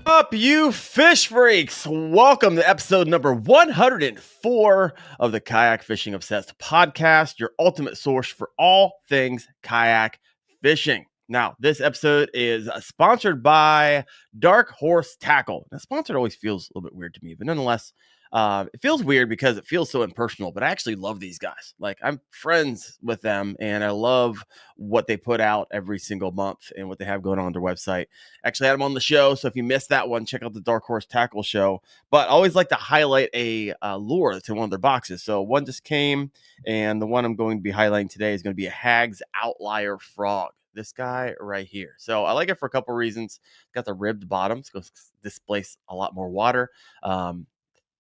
Up, you fish freaks? Welcome to episode number 104 of the Kayak Fishing Obsessed podcast, your ultimate source for all things kayak fishing. Now, this episode is sponsored by Dark Horse Tackle. Now, sponsored always feels a little bit weird to me, but nonetheless, it feels weird because it feels so impersonal, but I actually love these guys. Like, I'm friends with them, and I love what they put out every single month and what they have going on their website. Actually had them on the show, so if you missed that one, check out the Dark Horse Tackle show. But I always like to highlight a lure that's in one of their boxes. So one just came, and the one I'm going to be highlighting today is going to be a Hag's Outlier Frog. This guy right here. So I like it for a couple reasons. Got the ribbed bottoms, goes displace a lot more water.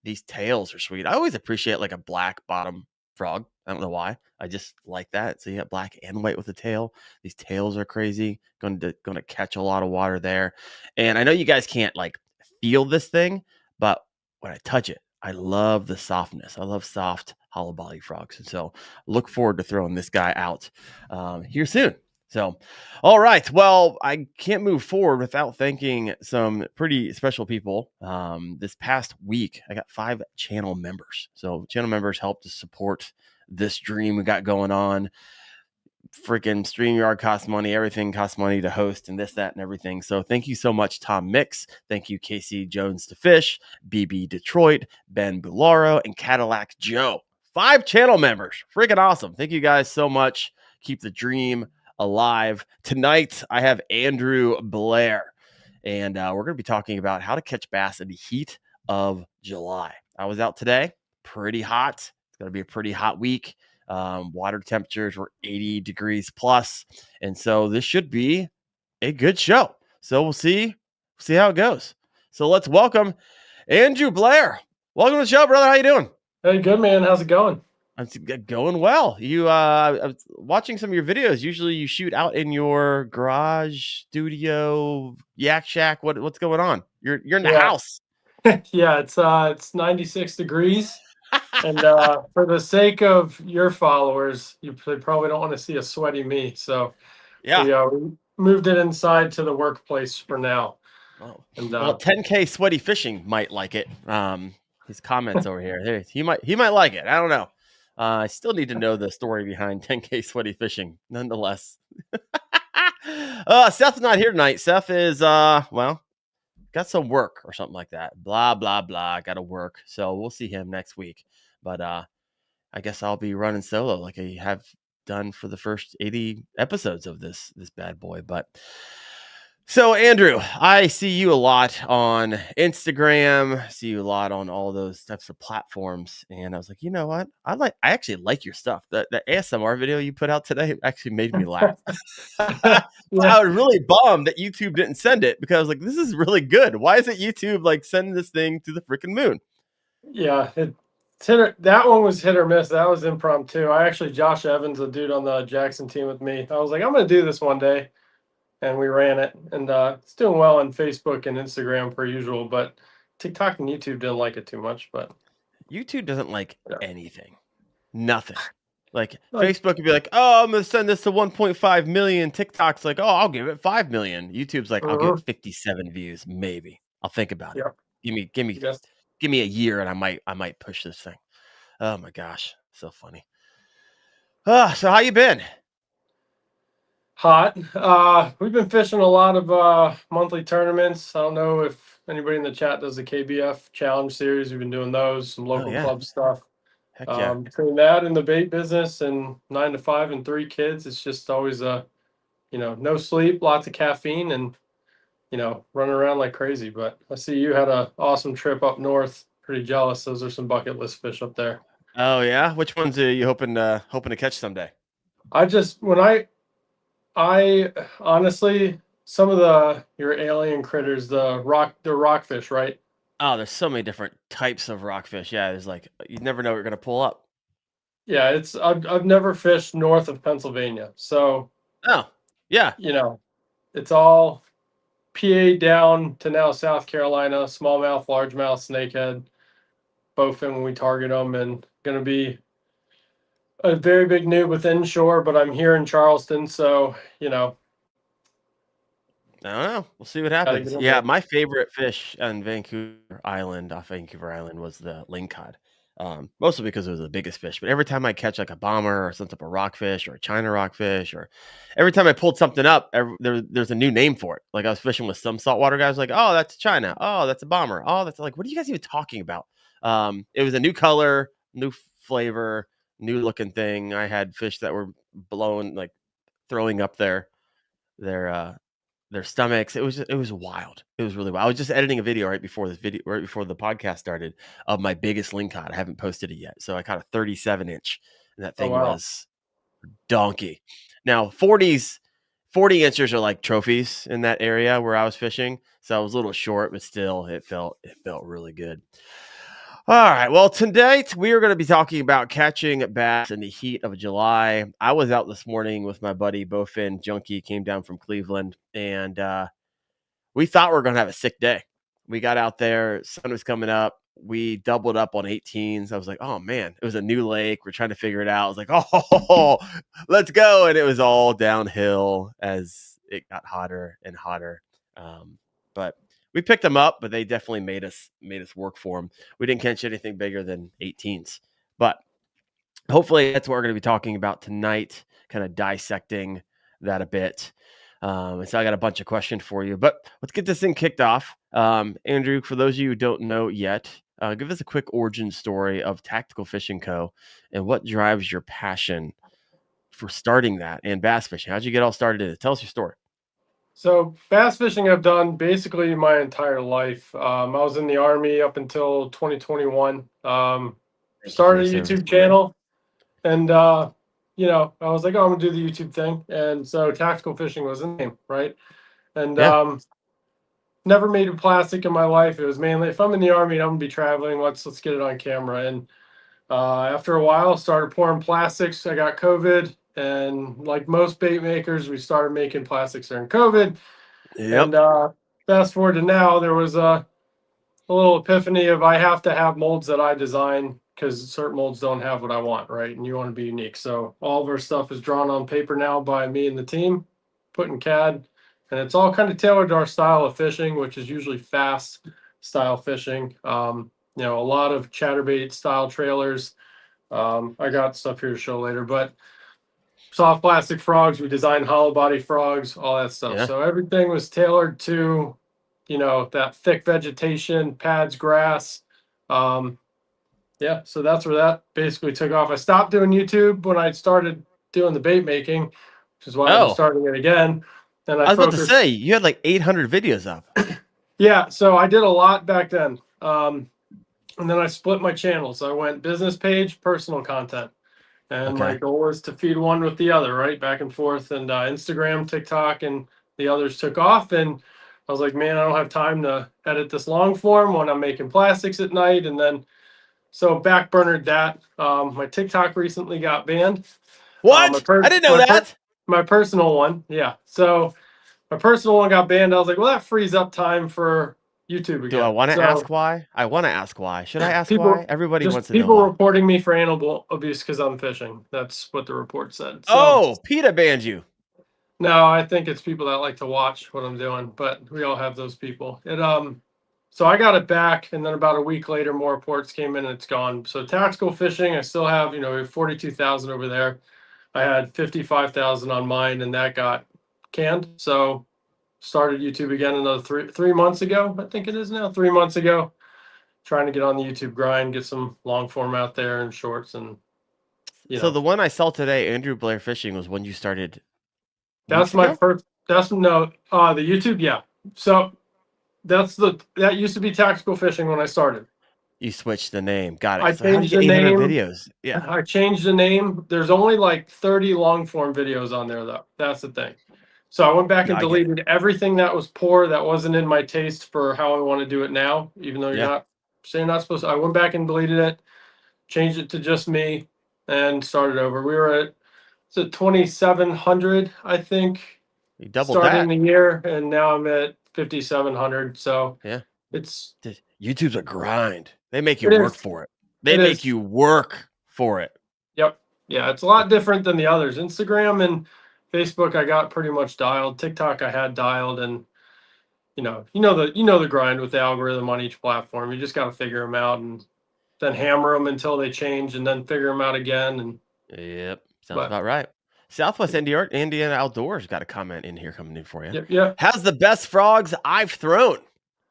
These tails are sweet. I always appreciate like a black bottom frog. I don't know why. I just like that. So you got black and white with the tail. These tails are crazy. Going to catch a lot of water there. And I know you guys can't like feel this thing, but when I touch it, I love the softness. I love soft hollow body frogs. And so look forward to throwing this guy out here soon. So, all right. Well, I can't move forward without thanking some pretty special people. This past week, I got 5 channel members. So channel members help to support this dream we got going on. Freaking StreamYard costs money. Everything costs money to host and this, that, and everything. So thank you so much, Tom Mix. Thank you, Casey Jones to Fish, BB Detroit, Ben Bularo, and Cadillac Joe. 5 channel members. Freaking awesome. Thank you guys so much. Keep the dream alive. Tonight, I have Andrew Blair, and we're going to be talking about how to catch bass in the heat of July. I was out today. Pretty hot. It's going to be a pretty hot week. Water temperatures were 80 degrees plus, and so this should be a good show. So we'll see how it goes. So let's welcome Andrew Blair. Welcome to the show, brother. How you doing? Hey, good, man. How's it going? It's going well. I was watching some of your videos. Usually you shoot out in your garage, studio, yak shack. What's going on? You're in the house. Yeah, it's 96 degrees. And for the sake of your followers, they probably don't want to see a sweaty me. So Yeah. we moved it inside to the workplace for now. Oh. And Well, 10K Sweaty Fishing might like it. His comments over here. He might like it. I don't know. I still need to know the story behind 10K Sweaty Fishing, nonetheless. Seth's not here tonight. Seth is got some work or something like that. Blah blah blah. Got to work. So we'll see him next week. But I guess I'll be running solo like I have done for the first 80 episodes of this bad boy. But so, Andrew, I see you a lot on Instagram, see you a lot on all those types of platforms. And I was like, you know what? I actually like your stuff. The ASMR video you put out today actually made me laugh. I yeah, was really bummed that YouTube didn't send it because I was like, this is really good. Why isn't YouTube like sending this thing to the freaking moon? yeah, that one was hit or miss. That was impromptu. Josh Evans, a dude on the Jackson team with me, I was like, I'm going to do this one day. And we ran it, and it's doing well on Facebook and Instagram per usual, but TikTok and YouTube didn't like it too much. But YouTube doesn't like anything, nothing. Like like, Facebook would be like, oh, I'm gonna send this to 1.5 million. TikTok's like, oh, I'll give it 5 million. YouTube's like, I'll give it 57 views, maybe. I'll think about it. Yes. Give me a year, and I might push this thing. Oh my gosh, so funny. So how you been? Hot. We've been fishing a lot of monthly tournaments. I don't know if anybody in the chat does the KBF Challenge Series. We've been doing those, some local club stuff. Heck yeah. Between that and the bait business and 9 to 5 and 3 kids, it's just always no sleep, lots of caffeine, and running around like crazy. But I see you had an awesome trip up north. Pretty jealous. Those are some bucket list fish up there. Oh yeah, which ones are you hoping to catch someday? I honestly, some of your alien critters, the rockfish, right? Oh, there's so many different types of rockfish. Yeah, there's like you never know what you're gonna pull up. Yeah, I've never fished north of Pennsylvania, so oh yeah, it's all PA down to now South Carolina, smallmouth, largemouth, snakehead, bowfin when we target them, and gonna be a very big noob with inshore, but I'm here in Charleston, so I don't know. We'll see what Gotta get happens. into Yeah, it. my favorite fish on off Vancouver Island, was the lingcod. Mostly because it was the biggest fish. But every time I catch like a bomber or some type of rockfish or a China rockfish, or every time I pulled something up, there's a new name for it. Like I was fishing with some saltwater guys, like, oh, that's China. Oh, that's a bomber. Oh, that's like, what are you guys even talking about? It was a new color, new flavor, new looking thing. I had fish that were blowing, like throwing up their uh their stomachs. It was wild. It was really wild. I was just editing a video right before the podcast started, of my biggest lingcod. I haven't posted it yet. So I caught a 37-inch, and that Oh thing wow. was donkey. Now 40 inches are like trophies in that area where I was fishing. So I was a little short, but still it felt really good. All right. Well, today we are going to be talking about catching bass in the heat of July. I was out this morning with my buddy Bowfin Junkie, came down from Cleveland, and we thought we were going to have a sick day. We got out there, sun was coming up. We doubled up on 18s. I was like, oh man, it was a new lake. We're trying to figure it out. I was like, oh, let's go. And it was all downhill as it got hotter and hotter. But we picked them up, but they definitely made us work for them. We didn't catch anything bigger than 18s, but hopefully that's what we're going to be talking about tonight, kind of dissecting that a bit. And so I got a bunch of questions for you, but let's get this thing kicked off. Andrew, for those of you who don't know yet, give us a quick origin story of Tactical Fishing Co. and what drives your passion for starting that and bass fishing. How'd you get all started in it? Tell us your story. So bass fishing I've done basically my entire life. I was in the Army up until 2021. Thank you for your Started a service, YouTube my man. channel, and I was like, oh, I'm gonna do the YouTube thing, and so tactical fishing was the name, right? And Yeah. never made a plastic in my life. It was mainly if I'm in the Army and I'm gonna be traveling, let's get it on camera. And after a while, started pouring plastics. I got COVID, and like most bait makers, we started making plastics during COVID. And Yep. fast forward to now, there was a little epiphany of I have to have molds that I design because certain molds don't have what I want, right? And you want to be unique. So all of our stuff is drawn on paper now by me and the team, put in CAD, and it's all kind of tailored to our style of fishing, which is usually fast style fishing. A lot of chatterbait style trailers. I got stuff here to show later, but soft plastic frogs. We designed hollow body frogs, all that stuff. Yeah. So everything was tailored to, that thick vegetation, pads, grass. Um, yeah, so that's where that basically took off. I stopped doing YouTube when I started doing the bait making, which is why I'm Oh, starting it again. And I I was about to focused. say you had like 800 videos up. Yeah, so I did a lot back then. And then I split my channels. I went business page, personal content. And my Okay. goal was to feed one with the other, right? Back and forth. And Instagram, TikTok, and the others took off. And I was like, man, I don't have time to edit this long form when I'm making plastics at night. And then, so backburnered that. My TikTok recently got banned. My What? I per- didn't know my per- that. my personal one, yeah. So my personal one got banned. I was like, well, that frees up time for YouTube Do I again. want to So ask why? I want to ask why. Should I ask why? people Everybody just wants to know people why. reporting me for animal abuse because I'm fishing. That's what the report said. So Oh, PETA banned you. no, I think it's people that like to watch what I'm doing, but we all have those people. So I got it back, and then about a week later, more reports came in, and it's gone. So tactical fishing, I still have, we have 42,000 over there. I had 55,000 on mine, and that got canned. So started YouTube again another three months ago. I think it is now 3 months ago. Trying to get on the YouTube grind, get some long form out there and shorts, and you So know the one I saw today, Andrew Blair Fishing, was when you started that's weeks my ago? first. That's no the YouTube, yeah. So that used to be tactical fishing when I started. You switched the name. Got it. I So how did changed you the get 800 name. videos? Yeah. I changed the name. There's only like 30 long form videos on there though. That's the thing. So I went back No, and I get it. deleted everything that was poor that wasn't in my taste for how I want to do it now, even though you're Yeah. not saying not supposed to. I went back and deleted it, changed it to just me, and started over. We were at 2,700, I think, You doubled starting that. the year, and now I'm at 5,700. So Yeah. it's YouTube's a grind. They make you it work is for it. They it make is. you work for it. Yep. Yeah, it's a lot different than the others. Instagram and Facebook, I got pretty much dialed. TikTok, I had dialed, and you know the grind with the algorithm on each platform. You just got to figure them out and then hammer them until they change, and then figure them out again. And Yep, sounds but about right. Southwest Indiana Outdoors got a comment in here coming in for you. yeah. How's the best frogs I've thrown?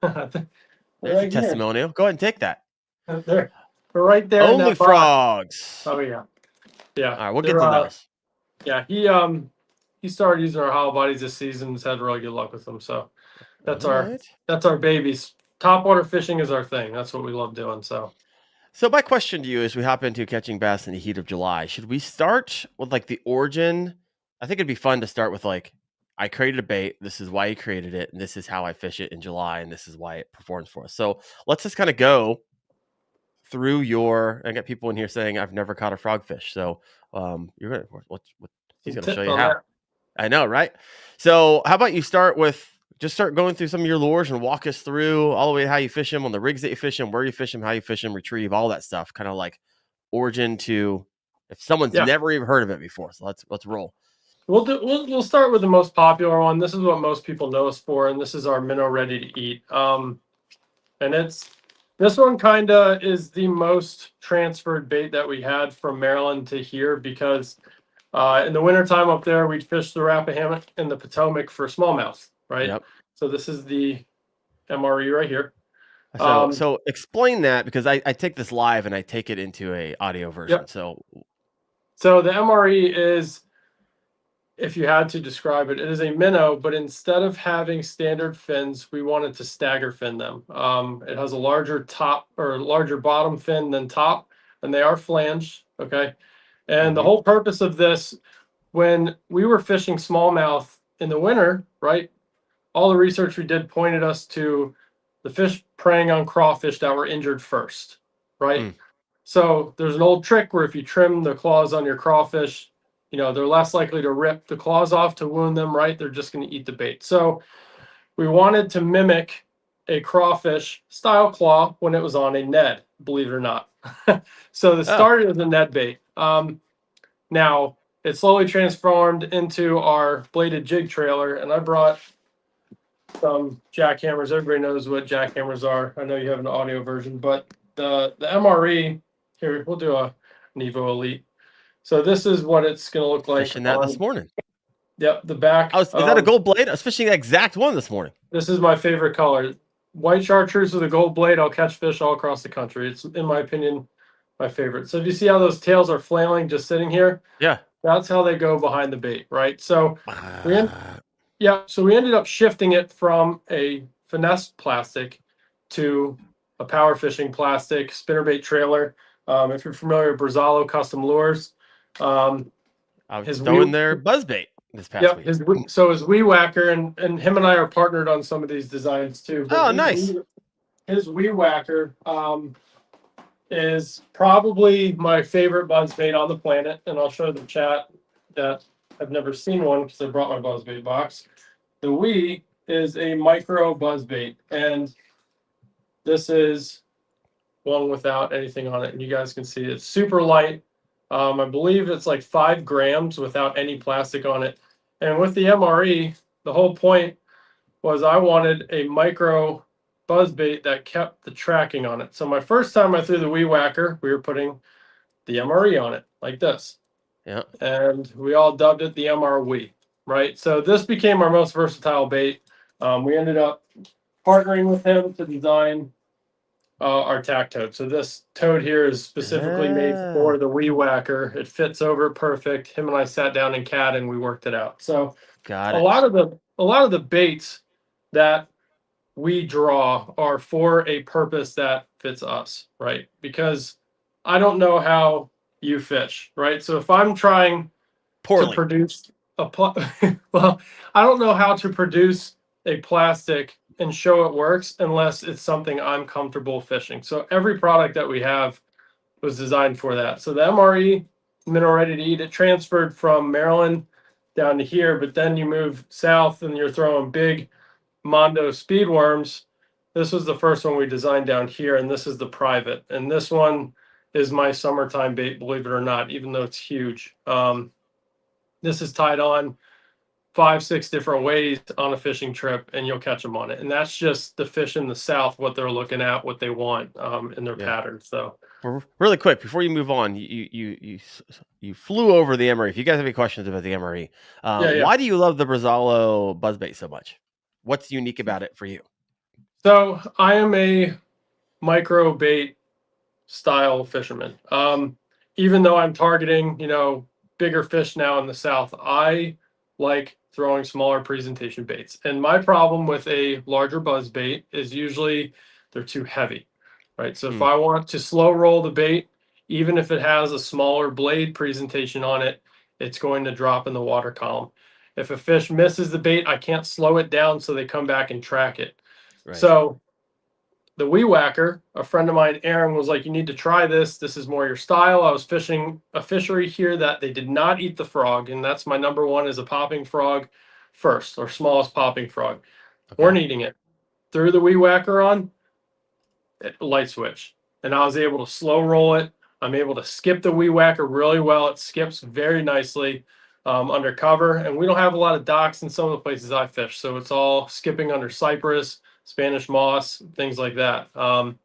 There's a Right here. testimonial. Go ahead and take that. They're right there in Only that box. frogs. Oh yeah. All right, we'll get to those. Yeah, he started using our hollow bodies this season. He's had really good luck with them. So that's our babies. Topwater fishing is our thing. That's what we love doing. So my question to you as we hop into catching bass in the heat of July, should we start with like the origin? I think it'd be fun to start with like, I created a bait. This is why you created it, and this is how I fish it in July, and this is why it performs for us. So let's just kind of go through I got people in here saying I've never caught a frogfish. So you're gonna he's gonna show you how. That. I know, right? So how about you start going through some of your lures and walk us through all the way to how you fish them, on the rigs that you fish them, where you fish them, how you fish them, retrieve, all that stuff. Kind of like origin to if someone's never even heard of it before. So let's roll. We'll start with the most popular one. This is what most people know us for, and this is our minnow ready to eat. And this one kind of is the most transferred bait that we had from Maryland to here, because in the wintertime up there, we'd fish the Rappahannock and the Potomac for smallmouth, right? Yep. So this is the MRE right here. So explain that, because I take this live and I take it into a audio version. Yep. So the MRE is, if you had to describe it, it is a minnow, but instead of having standard fins, we wanted to stagger fin them. It has a larger top or larger bottom fin than top, and they are flanged. Okay. And the whole purpose of this, when we were fishing smallmouth in the winter, right, all the research we did pointed us to the fish preying on crawfish that were injured first, right? So there's an old trick where if you trim the claws on your crawfish, they're less likely to rip the claws off to wound them, right? They're just going to eat the bait. So we wanted to mimic a crawfish style claw when it was on a Ned, believe it or not. So the started as a Ned bait. Now it slowly transformed into our bladed jig trailer, and I brought some jackhammers. Everybody knows what jackhammers are. I know you have an audio version, but the MRE here, we'll do a Nevo Elite. So this is what it's going to look like. Fishing that this morning. Yep, the back. Is that a gold blade? I was fishing the exact one this morning. This is my favorite color. White chartreuse with a gold blade. I'll catch fish all across the country. It's, in my opinion, my favorite. So if you see how those tails are flailing just sitting here? Yeah. That's how they go behind the bait, right? So we ended up shifting it from a finesse plastic to a power fishing plastic spinnerbait trailer. If you're familiar with Brazalo Custom Lures, I was throwing their buzzbait this past week. So his Wee Whacker, and him and I are partnered on some of these designs too. Oh, nice. His Wee Whacker is probably my favorite buzzbait on the planet, and I'll show the chat that I've never seen one because I brought my buzzbait box. The Wee is a micro buzzbait, and this is one without anything on it, and you guys can see it's super light. I believe it's like 5 grams without any plastic on it. And with the MRE, the whole point was I wanted a micro buzzbait that kept the tracking on it. So my first time I threw the Wee Whacker, we were putting the MRE on it like this. Yeah. And we all dubbed it the MR Wee, right? So this became our most versatile bait. We ended up partnering with him to design our tack toad. So this toad here is specifically made for the Wee Whacker. It fits over perfect. Him and I sat down in CAD and we worked it out. So a lot of the baits that we draw are for a purpose that fits us, right? Because I don't know how you fish, right? So if I'm trying to produce well, I don't know how to produce a plastic and show it works unless it's something I'm comfortable fishing. So every product that we have was designed for that. So the MRE, minnow ready to eat, it transferred from Maryland down to here, but then you move south and you're throwing big Mondo speed worms. This was the first one we designed down here, and this is the private. And this one is my summertime bait, believe it or not, even though it's huge. This is tied on 5, 6 different ways on a fishing trip, and you'll catch them on it. And that's just the fish in the South, what they're looking at, what they want in their Yeah. patterns. So Really quick before you move on, you flew over the MRE. If you guys have any questions about the MRE, yeah. why do you love the Brazalo buzzbait so much? What's unique about it for you? So I am a micro bait style fisherman. Even though I'm targeting, bigger fish now in the South, I like throwing smaller presentation baits. And my problem with a larger buzz bait is usually they're too heavy, right? So if Mm, I want to slow roll the bait, even if it has a smaller blade presentation on it, it's going to drop in the water column. If a fish misses the bait, I can't slow it down so they come back and track it. right. So the Wee Whacker, a friend of mine, Aaron, was like, "You need to try this. This is more your style." I was fishing a fishery here that they did not eat the frog, and that's my number one is a popping frog first, or smallest popping frog. Okay. Weren't eating it. Threw the Wee Whacker on, light switch, and I was able to slow roll it. I'm able to skip the Wee Whacker really well. It skips very nicely under cover, and we don't have a lot of docks in some of the places I fish, so it's all skipping under cypress, Spanish moss, things like that. And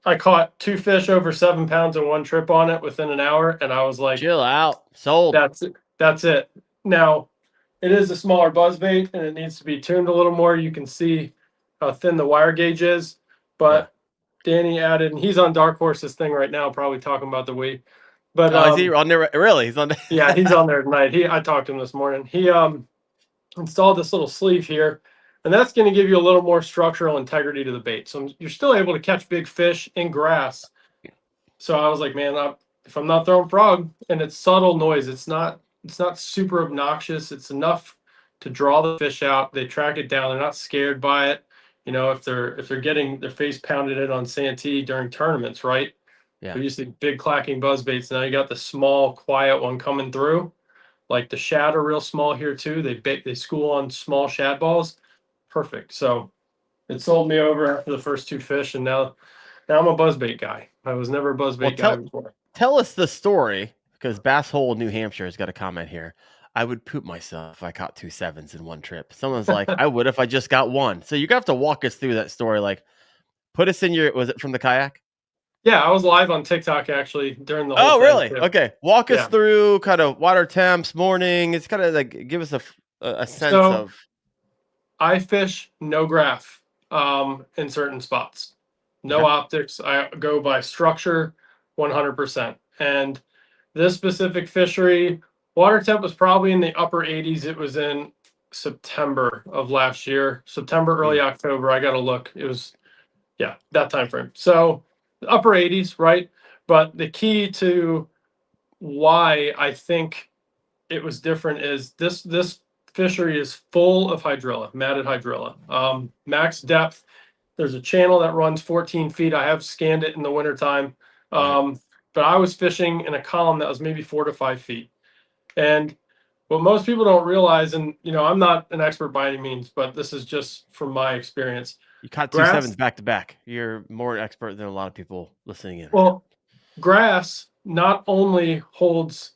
I caught 2 fish over 7 pounds in one trip on it within an hour, and I was like, Chill out. Sold. "That's it. That's it." Now, it is a smaller buzz bait, and it needs to be tuned a little more. You can see how thin the wire gauge is, Yeah. but Danny added, and he's on Dark Horse's thing right now, probably talking about the weight. But Oh, is he on there? Really? He's on there. yeah, he's on there tonight. I talked to him this morning. He installed this little sleeve here, and that's going to give you a little more structural integrity to the bait. So you're still able to catch big fish in grass. So I was like, man, if I'm not throwing frog, and it's subtle noise, it's not super obnoxious. It's enough to draw the fish out. They track it down. They're not scared by it. If they're getting their face pounded in on Santee during tournaments, right? Yeah. They're used to big clacking buzz baits. Now you got the small, quiet one coming through. Like the shad are real small here too. They school on small shad balls. Perfect. So it sold me over after the first 2 fish, and now I'm a buzzbait guy. I was never a Well, buzzbait guy before. tell us the story because Bass Hole, New Hampshire, has got a comment here. I would poop myself if I caught 2 7s in one trip. Someone's like, I would if I just got one. So you're gonna have to walk us through that story. Like, put us in your. Was it from the kayak? Yeah, I was live on TikTok actually during the whole Oh, thing really? too. Okay. Walk us Yeah. through kind of water temps, morning. It's kind of like give us a sense So of. I fish no graph in certain spots. No Okay. optics. I go by structure 100%. And this specific fishery, water temp was probably in the upper 80s. It was in September of last year. September, Mm, early October. I got to look. It was, yeah, that time frame. So upper 80s, right? But the key to why I think it was different is this fishery is full of hydrilla, matted hydrilla. Max depth. There's a channel that runs 14 feet. I have scanned it in the wintertime. right. But I was fishing in a column that was maybe 4 to 5 feet. And what most people don't realize, and I'm not an expert by any means, but this is just from my experience. You caught 2 7s Grass, back to back. You're more an expert than a lot of people listening in right now. well, grass not only holds,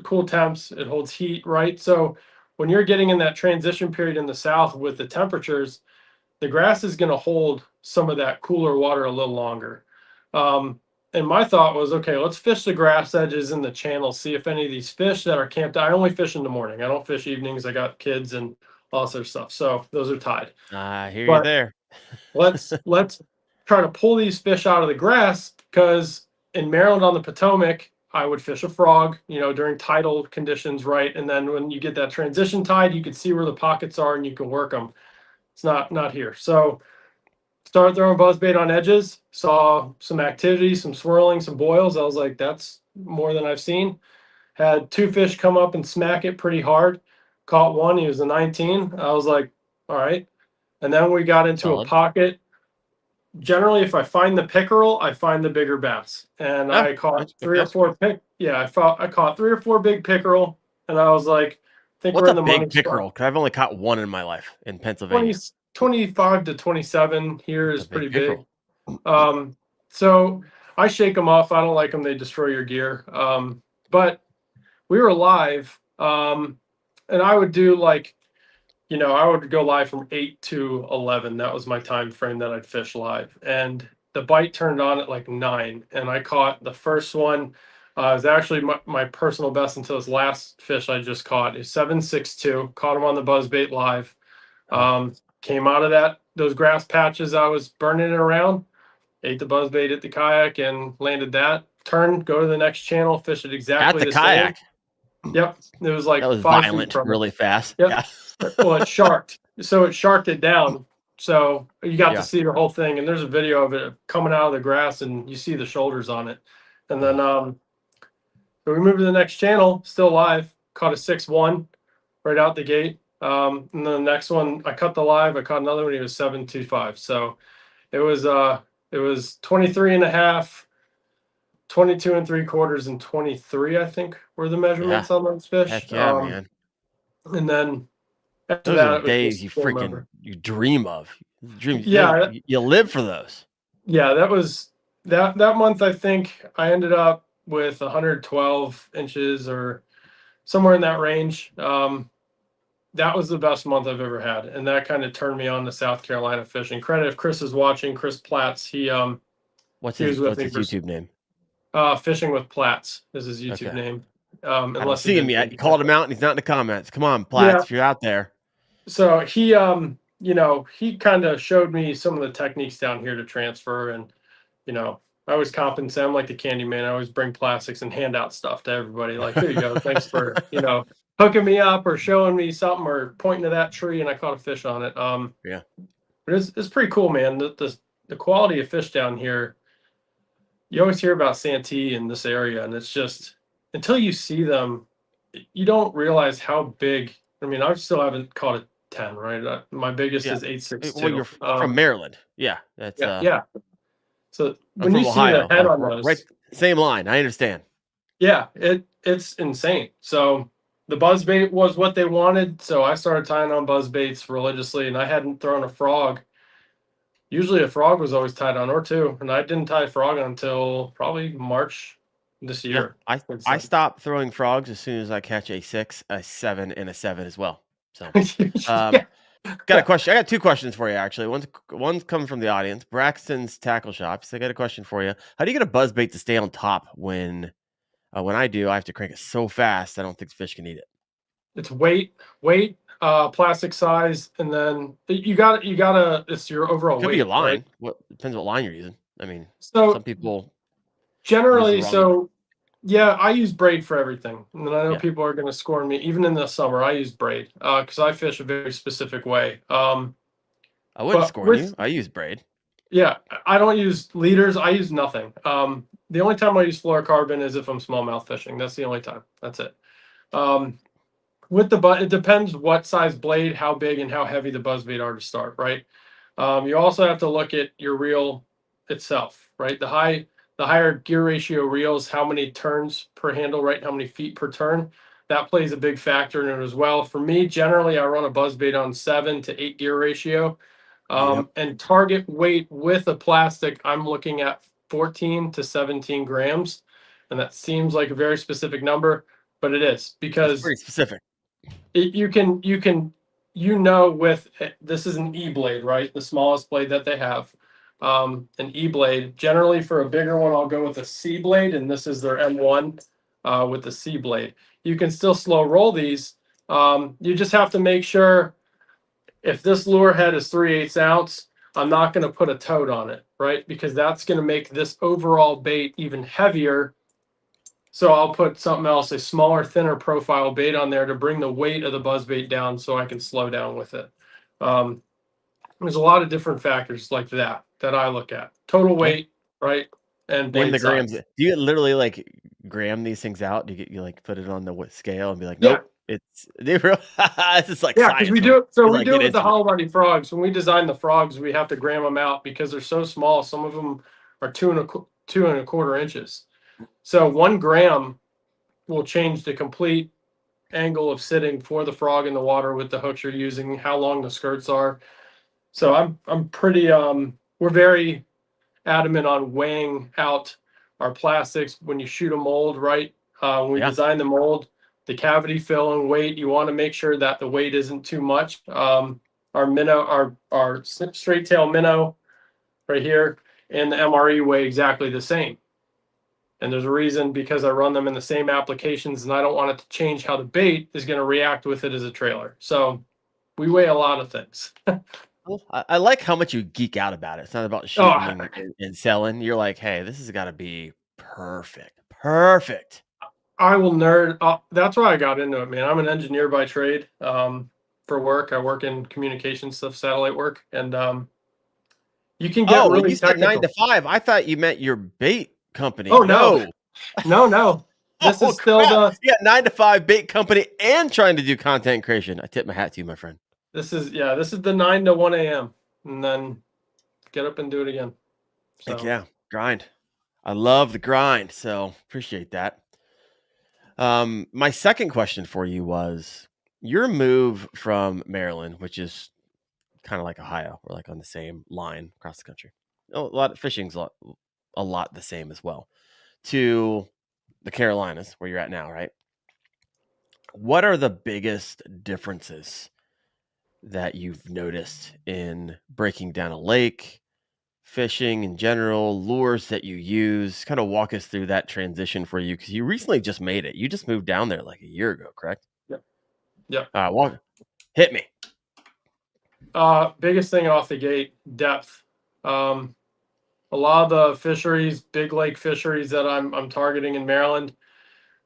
cool temps, it holds heat, right? So when you're getting in that transition period in the south with the temperatures, the grass is going to hold some of that cooler water a little longer. And my thought was, okay, let's fish the grass edges in the channel, see if any of these fish that are camped. I only fish in the morning. I don't fish evenings. I got kids and all this other stuff. So those are tied. I hear you But there. let's try to pull these fish out of the grass because in Maryland on the Potomac, I would fish a frog, during tidal conditions, right? And then when you get that transition tide, you can see where the pockets are and you can work them. It's not here. So started throwing buzzbait on edges, saw some activity, some swirling, some boils. I was like, that's more than I've seen. Had 2 fish come up and smack it pretty hard. Caught one, he was a 19. I was like, all right. And then we got into a Solid. pocket. Generally, if I find the pickerel, I find the bigger bass. And Oh, I caught three or okay. four I caught 3 or 4 big pickerel. And I was like, I think What's we're a in the money big spot. pickerel? Because I've only caught one in my life in 20, Pennsylvania. 25 to 27 here That's a is big pretty big. pickerel. So I shake them off. I don't like them. They destroy your gear. But we were live. and I would do like, I would go live from 8 to 11. That was my time frame that I'd fish live. And the bite turned on at like 9. And I caught the first one. It was actually my personal best until this last fish I just caught. Is 7.62. Caught him on the buzzbait live. Came out of those grass patches I was burning it around. Ate the buzzbait at the kayak and landed that. Turn, go to the next channel, fish it exactly At the the same. kayak. Yep. It was like That was 5 feet violent, from it. really fast. Yep. Yeah. Well, it sharked. So it sharked it down. So you got Yeah. to see the whole thing. And there's a video of it coming out of the grass and you see the shoulders on it. And then so we moved to the next channel, still live, caught a 6.1 right out the gate. And then the next one, I cut the live, I caught another one, he was 7.25. So it was 23 and a half, 22 and 3/4, and 23, I think, were the measurements on those fish. Heck yeah, man. And then after Those that, are it was days just you game freaking over. you dream of. Yeah. You live for those. Yeah, that was that month. I think I ended up with 112 inches or somewhere in that range. That was the best month I've ever had, and that kind of turned me on to South Carolina fishing. Credit if Chris is watching, Chris Platts. What's he his was with me for YouTube name? Fishing with Platts is his YouTube name. I don't Unless see him yet. You called him out, and he's not in the comments. Come on, Platts, if you're out there. So he he kind of showed me some of the techniques down here to transfer, and I always compensate. I'm like the candy man. I always bring plastics and hand out stuff to everybody. Like, here you go. Thanks for hooking me up or showing me something or pointing to that tree, and I caught a fish on it. Yeah, but it's pretty cool, man. The quality of fish down here. You always hear about Santee in this area, and it's just until you see them, you don't realize how big. I mean, I still haven't caught a 10, right? My biggest is 8.62. Well, you're from Maryland. Yeah, that's yeah. So when you see Ohio, the head on those, right, same line. I understand. Yeah, it's insane. So the buzzbait was what they wanted, so I started tying on buzzbaits religiously, and I hadn't thrown a frog. Usually a frog was always tied on, or two, and I didn't tie a frog until probably March this year. Yeah, I stopped throwing frogs as soon as I catch a 6, a 7, and a 7 as well. So, got a question. I got 2 questions for you, actually. One's coming from the audience. Braxton's Tackle Shop. So I got a question for you. How do you get a buzzbait to stay on top when I do? I have to crank it so fast. I don't think the fish can eat it. It's weight, plastic size, and then you gotta. It's your overall weight. Could be a line. Right? What depends what line you're using. I mean, so some people generally, yeah, I use braid for everything, and then I know people are going to scorn me. Even in the summer, I use braid because I fish a very specific way. I wouldn't scorn you. I use braid. Yeah, I don't use leaders. I use nothing. The only time I use fluorocarbon is if I'm smallmouth fishing. That's the only time. That's it. With the it depends what size blade, how big, and how heavy the buzzbait are to start. Right. You also have to look at your reel itself. Right. The higher gear ratio reels, how many turns per handle, right? How many feet per turn? That plays a big factor in it as well. For me, generally, I run a buzzbait on 7 to 8 gear ratio. And target weight with a plastic, I'm looking at 14 to 17 grams. And that seems like a very specific number, but it is because it's pretty specific. With this is an E-blade, right? The smallest blade that they have. An E-blade. Generally, for a bigger one, I'll go with a C blade, and this is their M1 with the C blade. You can still slow roll these. You just have to make sure if this lure head is 3/8 ounce, I'm not going to put a toad on it, right? Because that's going to make this overall bait even heavier. So I'll put something else, a smaller, thinner profile bait on there to bring the weight of the buzzbait down so I can slow down with it. There's a lot of different factors like that I look at. Total weight, right? And blade size. Do you literally like gram these things out? Do you like put it on the scale and be like, nope, it's this is like because we do it. So we do it with the hollow body frogs. When we design the frogs, we have to gram them out because they're so small. Some of them are 2.25 inches. So 1 gram will change the complete angle of sitting for the frog in the water with the hooks you're using, how long the skirts are. So I'm pretty we're very adamant on weighing out our plastics when you shoot a mold, right? When we design the mold, the cavity fill and weight. You want to make sure that the weight isn't too much. Our minnow, our straight tail minnow right here, and the MRE weigh exactly the same. And there's a reason, because I run them in the same applications, and I don't want it to change how the bait is going to react with it as a trailer. So we weigh a lot of things. Well, I like how much you geek out about it. It's not about Oh, shooting and selling. You're like, hey, this has got to be perfect. Perfect. I will nerd. That's why I got into it, man. I'm an engineer by trade. For work, I work in communication stuff, satellite work, and you can get Oh, when really you said 9 to technical. 5, I thought you meant your bait company. Oh no, No. no. This Oh is still crap. the. You got 9 to 5 bait company and trying to do content creation. I tip my hat to you, my friend. This is the 9 to 1 a.m. and then get up and do it again. Heck So yeah. Grind. I love the grind. So appreciate that. My second question for you was your move from Maryland, which is kind of like Ohio. We're like on the same line across the country. A lot of fishing's a lot the same as well. To the Carolinas, where you're at now, right? What are the biggest differences that you've noticed in breaking down a lake, fishing in general, lures that you use? Kind of walk us through that transition for you, because you recently just made it. You just moved down there like a year ago, correct? yeah. Hit me. Biggest thing off the gate, depth. Um, a lot of the fisheries, big lake fisheries that I'm targeting in Maryland,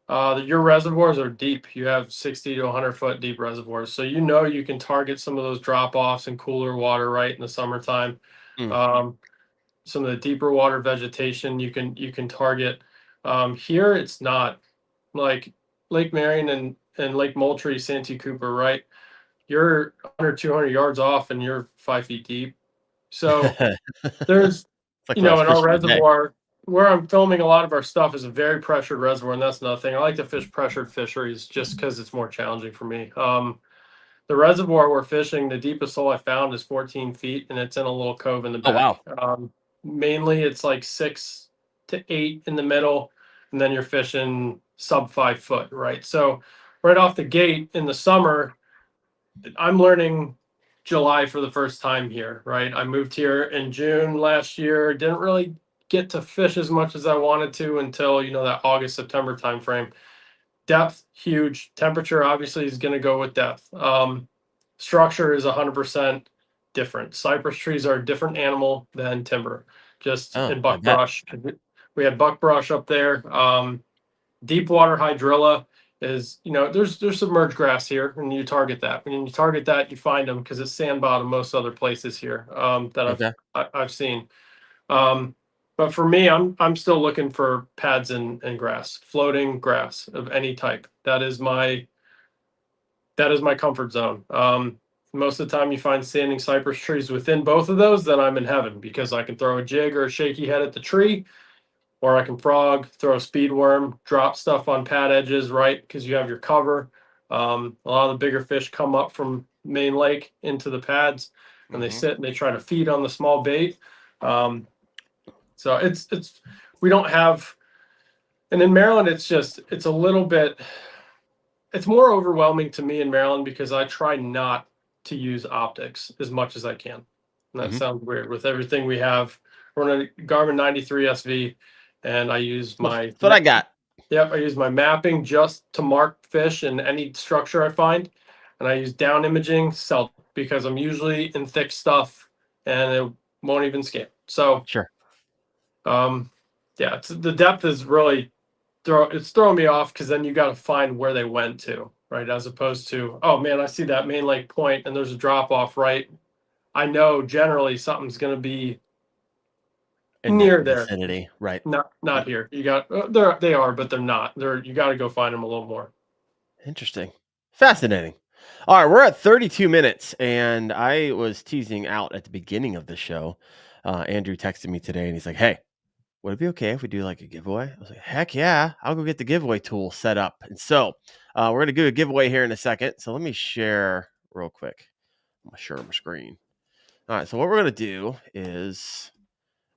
your reservoirs are deep. You have 60 to 100-foot deep reservoirs, so you can target some of those drop offs in cooler water right in the summertime. Mm. Some of the deeper water vegetation you can target. Here it's not like Lake Marion and Lake Moultrie, Santee Cooper, right? You're 100, 200 yards off and you're 5 feet deep. So It's there's, like when I was in our fishing today. reservoir where I'm filming, a lot of our stuff is a very pressured reservoir, and that's another thing. I like to fish pressured fisheries just because it's more challenging for me. The reservoir we're fishing, the deepest hole I found is 14 feet, and it's in a little cove in the Oh wow. back. Mainly, it's like 6 to 8 in the middle, and then you're fishing sub 5 foot, right? So, right off the gate in the summer, I'm learning July for the first time here, right? I moved here in June last year. Didn't really get to fish as much as I wanted to until that August September timeframe. Depth huge. Temperature obviously is going to go with depth. Structure is 100% different. Cypress trees are a different animal than timber. Just Oh, in I bet. buckbrush, we had buckbrush up there. Deep water hydrilla is, there's submerged grass here, and you target that. When you target that, you find them because it's sand bottom most other places here, that Okay. I've seen. Um, but for me, I'm still looking for pads and grass, floating grass of any type. That is my comfort zone. Most of the time, you find standing cypress trees within both of those, then I'm in heaven, because I can throw a jig or a shaky head at the tree, or I can frog, throw a speed worm, drop stuff on pad edges, right? Because you have your cover. A lot of the bigger fish come up from main lake into the pads, and they Mm-hmm. sit and they try to feed on the small bait. So it's we don't have, and in Maryland, it's a little bit, it's more overwhelming to me in Maryland because I try not to use optics as much as I can. And that Mm-hmm. sounds weird with everything we have. We're on a Garmin 93 SV, and I use my That's what I got. I use my mapping just to mark fish and any structure I find, and I use down imaging seldom because I'm usually in thick stuff and it won't even scan. So, Sure. yeah, the depth is really it's throwing me off, because then you got to find where they went to, right? As opposed to, oh man, I see that main lake point and there's a drop off, right? I know generally something's going to be In that near there. vicinity, right? Not here. You got they are, but they're not. You got to go find them a little more. Interesting. Fascinating. All right, we're at 32 minutes, and I was teasing out at the beginning of the show. Andrew texted me today, and he's like, "Hey, would it be okay if we do like a giveaway?" I was like, "Heck yeah! I'll go get the giveaway tool set up." And so we're gonna do a giveaway here in a second. So let me share real quick. I'm gonna share my screen. All right. So what we're gonna do is,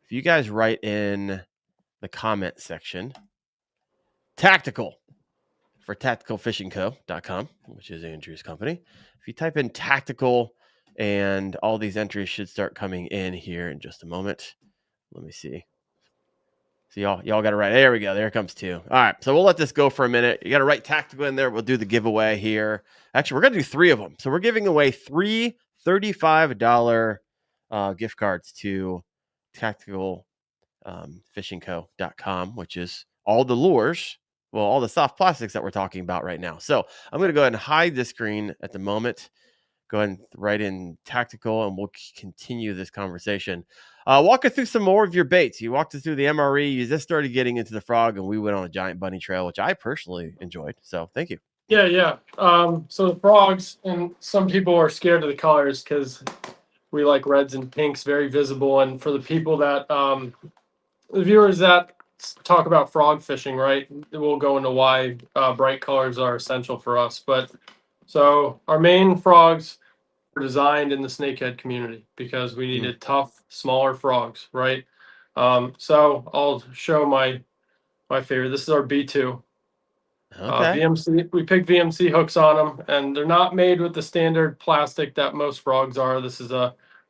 if you guys write in the comment section, tactical for tacticalfishingco.com, which is Andrew's company. If you type in tactical, and all these entries should start coming in here in just a moment. Let me see. So y'all got to write. There we go. There it comes 2. All right. So we'll let this go for a minute. You got to write tactical in there. We'll do the giveaway here. Actually, we're going to do 3 of them. So we're giving away 3 $35 gift cards to tacticalfishingco.com, which is all the lures, well, all the soft plastics that we're talking about right now. So I'm going to go ahead and hide the screen at the moment. Go ahead and write in tactical, and we'll continue this conversation. Walk us through some more of your baits. You walked us through the MRE. You just started getting into the frog, and we went on a giant bunny trail, which I personally enjoyed. So thank you. Yeah. So the frogs, and some people are scared of the colors because we like reds and pinks, very visible. And for the people that, the viewers that talk about frog fishing, right, we'll go into why bright colors are essential for us. But so our main frogs were designed in the snakehead community because we needed tough, smaller frogs, right? So I'll show my favorite. This is our B2. Okay. VMC. We picked VMC hooks on them, and they're not made with the standard plastic that most frogs are. This is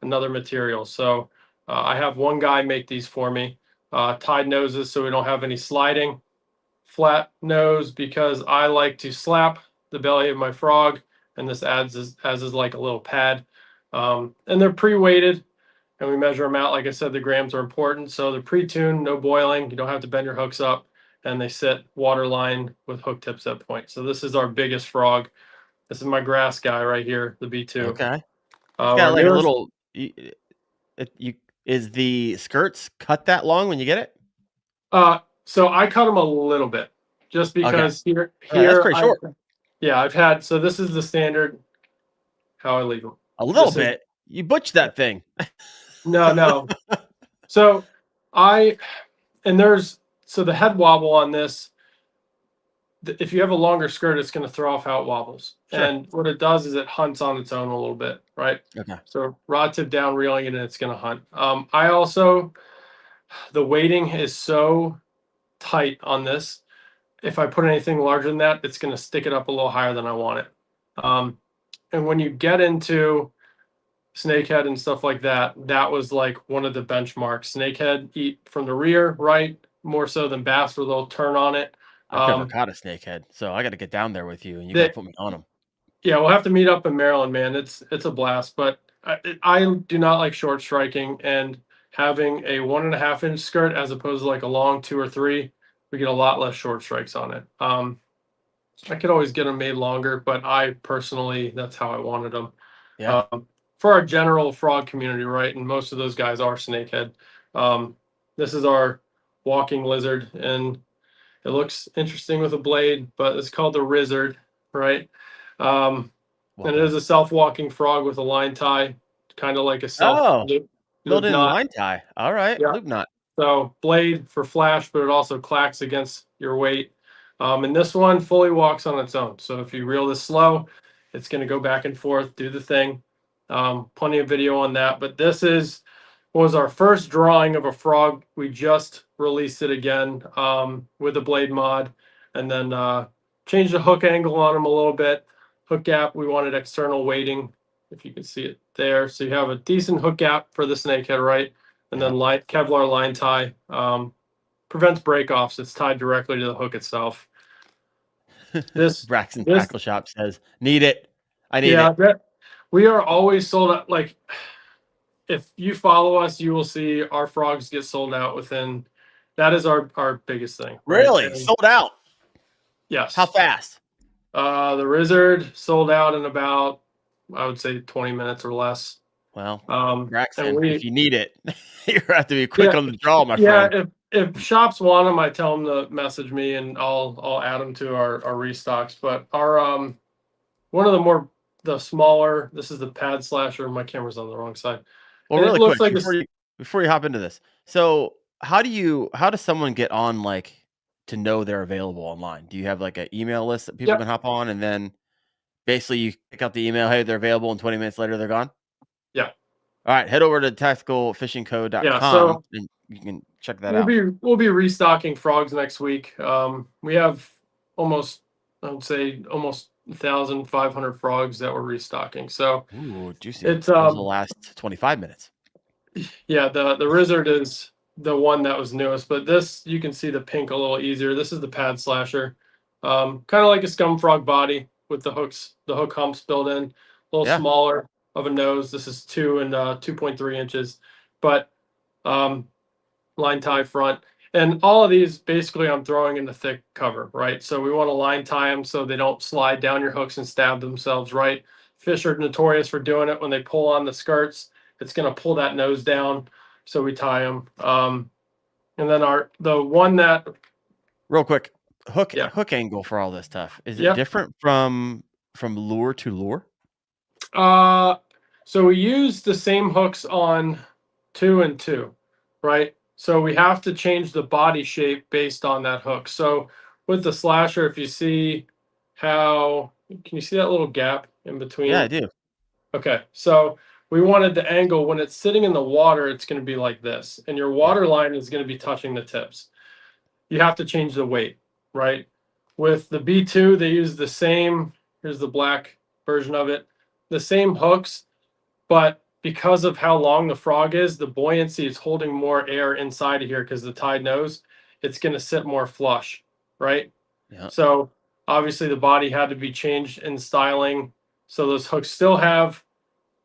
another material. So I have one guy make these for me. Tied noses so we don't have any sliding. Flat nose because I like to slap the belly of my frog, and this adds as is like a little pad. And they're pre-weighted, and we measure them out. Like I said, the grams are important. So they're pre-tuned, no boiling. You don't have to bend your hooks up, and they sit water line with hook tips at point. So this is our biggest frog. This is my grass guy right here, the B2. Okay. It's Our got like a newest, little. Is the skirts cut that long when you get it? so I cut them a little bit just because All right, that's here pretty short. I've had, so this is the standard how I leave them. A little bit. You butch that thing. No. So so the head wobble on this, if you have a longer skirt, it's going to throw off how it wobbles. Sure. And what it does is it hunts on its own a little bit, right? Okay. So rod tip down, reeling it, and it's going to hunt. The weighting is so tight on this. If I put anything larger than that, it's going to stick it up a little higher than I want it. And when you get into snakehead and stuff like that, that was like one of the benchmarks. Snakehead eat from the rear, right? More so than bass, where they'll turn on it. I've never caught a snakehead, so I got to get down there with you, and you got to put me on them. Yeah, we'll have to meet up in Maryland, man. It's a blast, but I do not like short striking, and having a 1.5 inch skirt as opposed to like a long 2 or 3, we get a lot less short strikes on it. I could always get them made longer, but I personally, that's how I wanted them. Yeah. For our general frog community, right? And most of those guys are snakehead. This is our walking lizard, and it looks interesting with a blade, but it's called the Rizzard, right? And it is a self-walking frog with a line tie, kind of like a built-in knot. line tie. All right, Yeah. loop knot. So blade for flash, but it also clacks against your weight. And this one fully walks on its own. So if you reel this slow, it's going to go back and forth, do the thing. Plenty of video on that. But this was our first drawing of a frog. We just released it again with a blade mod, and then changed the hook angle on them a little bit. Hook gap, we wanted external weighting, if you can see it there. So you have a decent hook gap for the snakehead, right? And then Kevlar line tie prevents break-offs. It's tied directly to the hook itself. Braxton Tackle Shop says, need it. I need it. We are always sold out. Like, if you follow us, you will see our frogs get sold out within. That is our biggest thing. Really? Right? Sold out? Yes. How fast? The Rizzard sold out in about, I would say, 20 minutes or less. Well, Braxton, if you need it, you have to be quick on the draw, my friend. Yeah, if shops want them, I tell them to message me, and I'll add them to our restocks. But our one of the smaller. This is the pad slasher. My camera's on the wrong side. Well, really quick, before you hop into this, so how does someone get on, like, to know they're available online? Do you have like an email list that people can hop on, and then basically you pick up the email, hey, they're available, and 20 minutes later they're gone? Yeah. All right, head over to tacticalfishingco.com. Yeah, so and you can check that out. We'll be restocking frogs next week. We have almost I would say almost 1,500 frogs that we're restocking. So Ooh, juicy. it's Those will last 25 minutes. yeah, the Rizzard is the one that was newest, but this you can see the pink a little easier. This is the pad slasher, kind of like a scum frog body with the hooks, the hook humps built in, a little Yeah. smaller of a nose. This is 2 and 2.3 inches, but um, line tie front. And all of these basically I'm throwing in the thick cover, right? So we want to line tie them so they don't slide down your hooks and stab themselves, right? Fish are notorious for doing it when they pull on the skirts. It's going to pull that nose down, so we tie them. And then the one that, Real quick, yeah, hook angle for all this stuff. Is it yep. different from lure to lure? Uh, so we use the same hooks on 2 and 2, right? So we have to change the body shape based on that hook. So with the slasher, if you see how, can you see that little gap in Yeah, I between? do. Okay, so we wanted the angle when it's sitting in the water, it's going to be like this, and your Yeah. water line is going to be touching the tips. You have to change the weight, right? With the B2, they use the same, here's the black version of it, the same hooks, but because of how long the frog is, the buoyancy is holding more air inside of here because the tide knows it's going to sit more flush, right? Yeah. So obviously the body had to be changed in styling. So those hooks still have,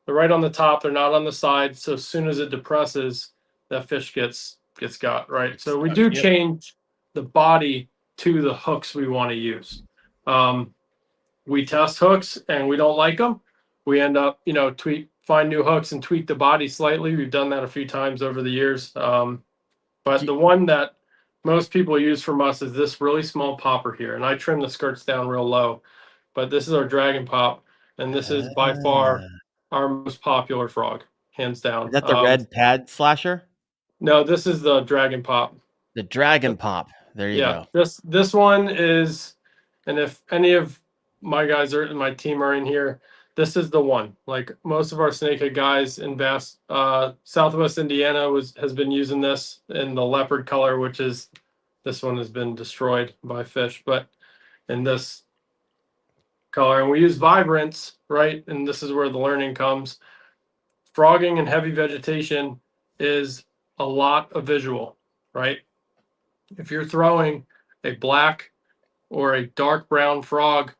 they're right on the top, they're not on the side. So as soon as it depresses, that fish gets got, right? So we Stuck. do Yep. change the body to the hooks we want to use. We test hooks and we don't like them. We end up, find new hooks and tweak the body slightly. We've done that a few times over the years. But Do- the one that most people use from us is this really small popper here. And I trim the skirts down real low, but this is our dragon pop. And this is by far Ah. our most popular frog, hands Is down. that the red pad slasher? No, this is the dragon pop. The dragon pop. There you Yeah, go. this one is, and if any of my guys are my team are in here, this is the one. Like most of our snakehead guys in Bass, Southwest Indiana has been using this in the leopard color, which is this one has been destroyed by fish, but in this color, and we use vibrance, right? And this is where the learning comes. Frogging and heavy vegetation is a lot of visual, right? If you're throwing a black or a dark brown frog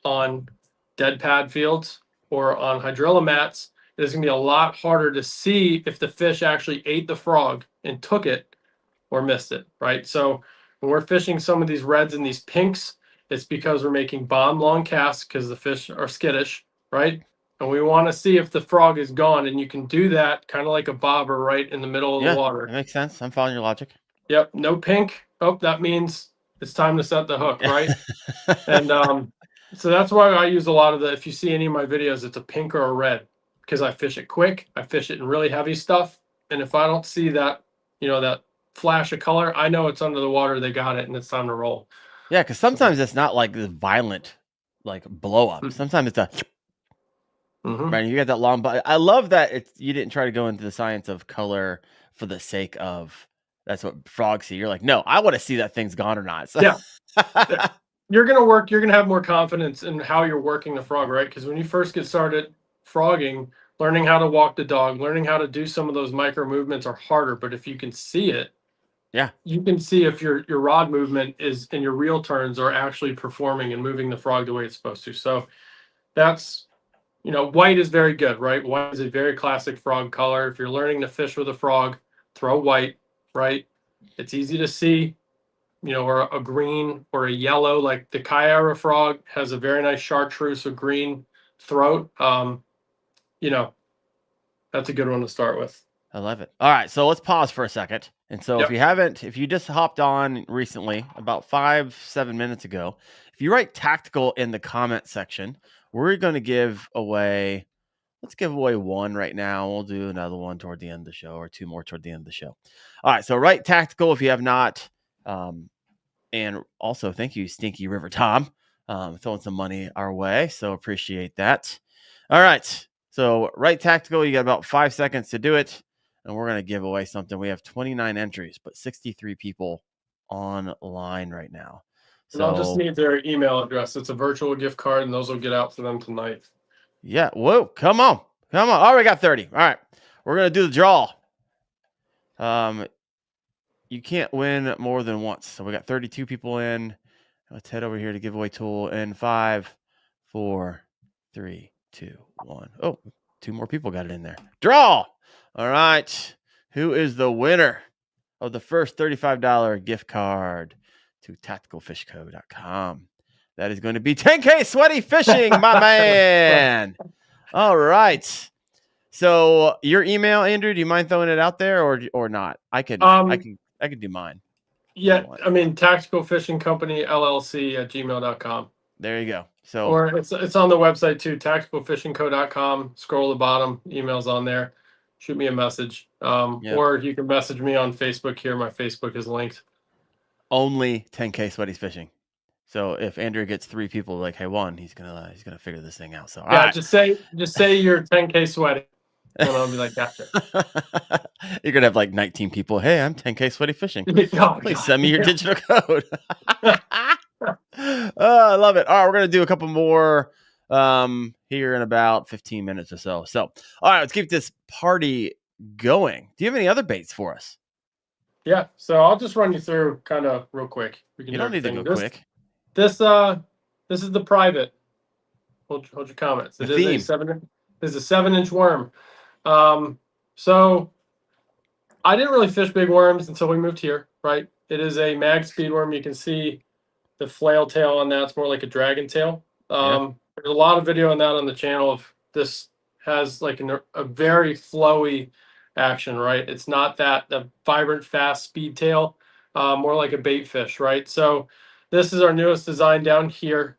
on dead pad fields or on hydrilla mats, it is going to be a lot harder to see if the fish actually ate the frog and took it or missed it, right? So when we're fishing some of these reds and these pinks, it's because we're making bomb long casts because the fish are skittish, right? And we want to see if the frog is gone, and you can do that kind of like a bobber right in the middle of the Yeah, that water. makes sense. I'm following your logic. Yep, no pink. Oh, that means it's time to set the hook, right? And so that's why I use a lot of if you see any of my videos, it's a pink or a red because I fish it quick. I fish it in really heavy stuff. And if I don't see that, that flash of color, I know it's under the water. They got it and it's time to roll. Yeah, because So, sometimes it's not like the violent, like blow up. Sometimes it's a mm-hmm. right. You got that long, but I love that you didn't try to go into the science of color for the sake of that's what frogs see. You're like, no, I want to see that thing's gone or not. So, Yeah. You're going to have more confidence in how you're working the frog, right? Because when you first get started frogging, learning how to walk the dog, learning how to do some of those micro movements are harder. But if you can see it, yeah, you can see if your rod movement is and your reel turns are actually performing and moving the frog the way it's supposed to. So that's, white is very good, right? White is a very classic frog color. If you're learning to fish with a frog, throw white, right? It's easy to see, or a green or a yellow, like the Kayak frog has a very nice chartreuse or green throat. That's a good one to start with. I love it. All right, so let's pause for a second. And so Yep. if you just hopped on recently, about 5-7 minutes ago, if you write tactical in the comment section, we're going to give away. Let's give away one right now. We'll do another one toward the end of the show, or two more toward the end of the show. All right, so write tactical if you have not. And also, thank you, Stinky River Tom, throwing some money our way. So appreciate that. All right, so write tactical. You got about 5 seconds to do it. And we're going to give away something. We have 29 entries, but 63 people online right now. And I'll just So need their email address. It's a virtual gift card, and those will get out to them tonight. yeah, whoa, come on. Oh, we got 30. All right, we're gonna do the draw. You can't win more than once. So we got 32 people in. Let's head over here to giveaway tool in 5, 4, 3, 2, 1. Oh, 2 more people got it in there. Draw. All right. Who is the winner of the first $35 gift card to tacticalfishco.com? That is going to be 10K Sweaty Fishing, my man. All right. So your email, Andrew, do you mind throwing it out there or not? I can do mine. Yeah, I mean, Tactical Fishing Company LLC at gmail.com. There you go. So, or it's on the website too, tacticalfishingco.com. Scroll the bottom, emails on there. Shoot me a message. Or you can message me on Facebook here. My Facebook is linked. Only 10K Sweaty's Fishing. So if Andrew gets 3 people like, hey, one, he's gonna figure this thing out. So yeah, right. just say you're 10K Sweaty. And I'll be like, gotcha. You're gonna have like 19 people. Hey, I'm 10K Sweaty Fishing. Oh, please send me your digital code. Oh, I love it. All right, we're gonna do a couple more here in about 15 minutes or so. So, all right, let's keep this party going. Do you have any other baits for us? Yeah, so I'll just run you through kind of real quick. We can you don't need to go quick. This is the private. Hold your comments. It is a 7-inch worm. So I didn't really fish big worms until we moved here, right? It is a mag speed worm. You can see the flail tail on that. It's more like a dragon tail. There's a lot of video on that on the channel. Of this has like a very flowy action, right? It's not the vibrant, fast speed tail, more like a bait fish, right? So this is our newest design down here.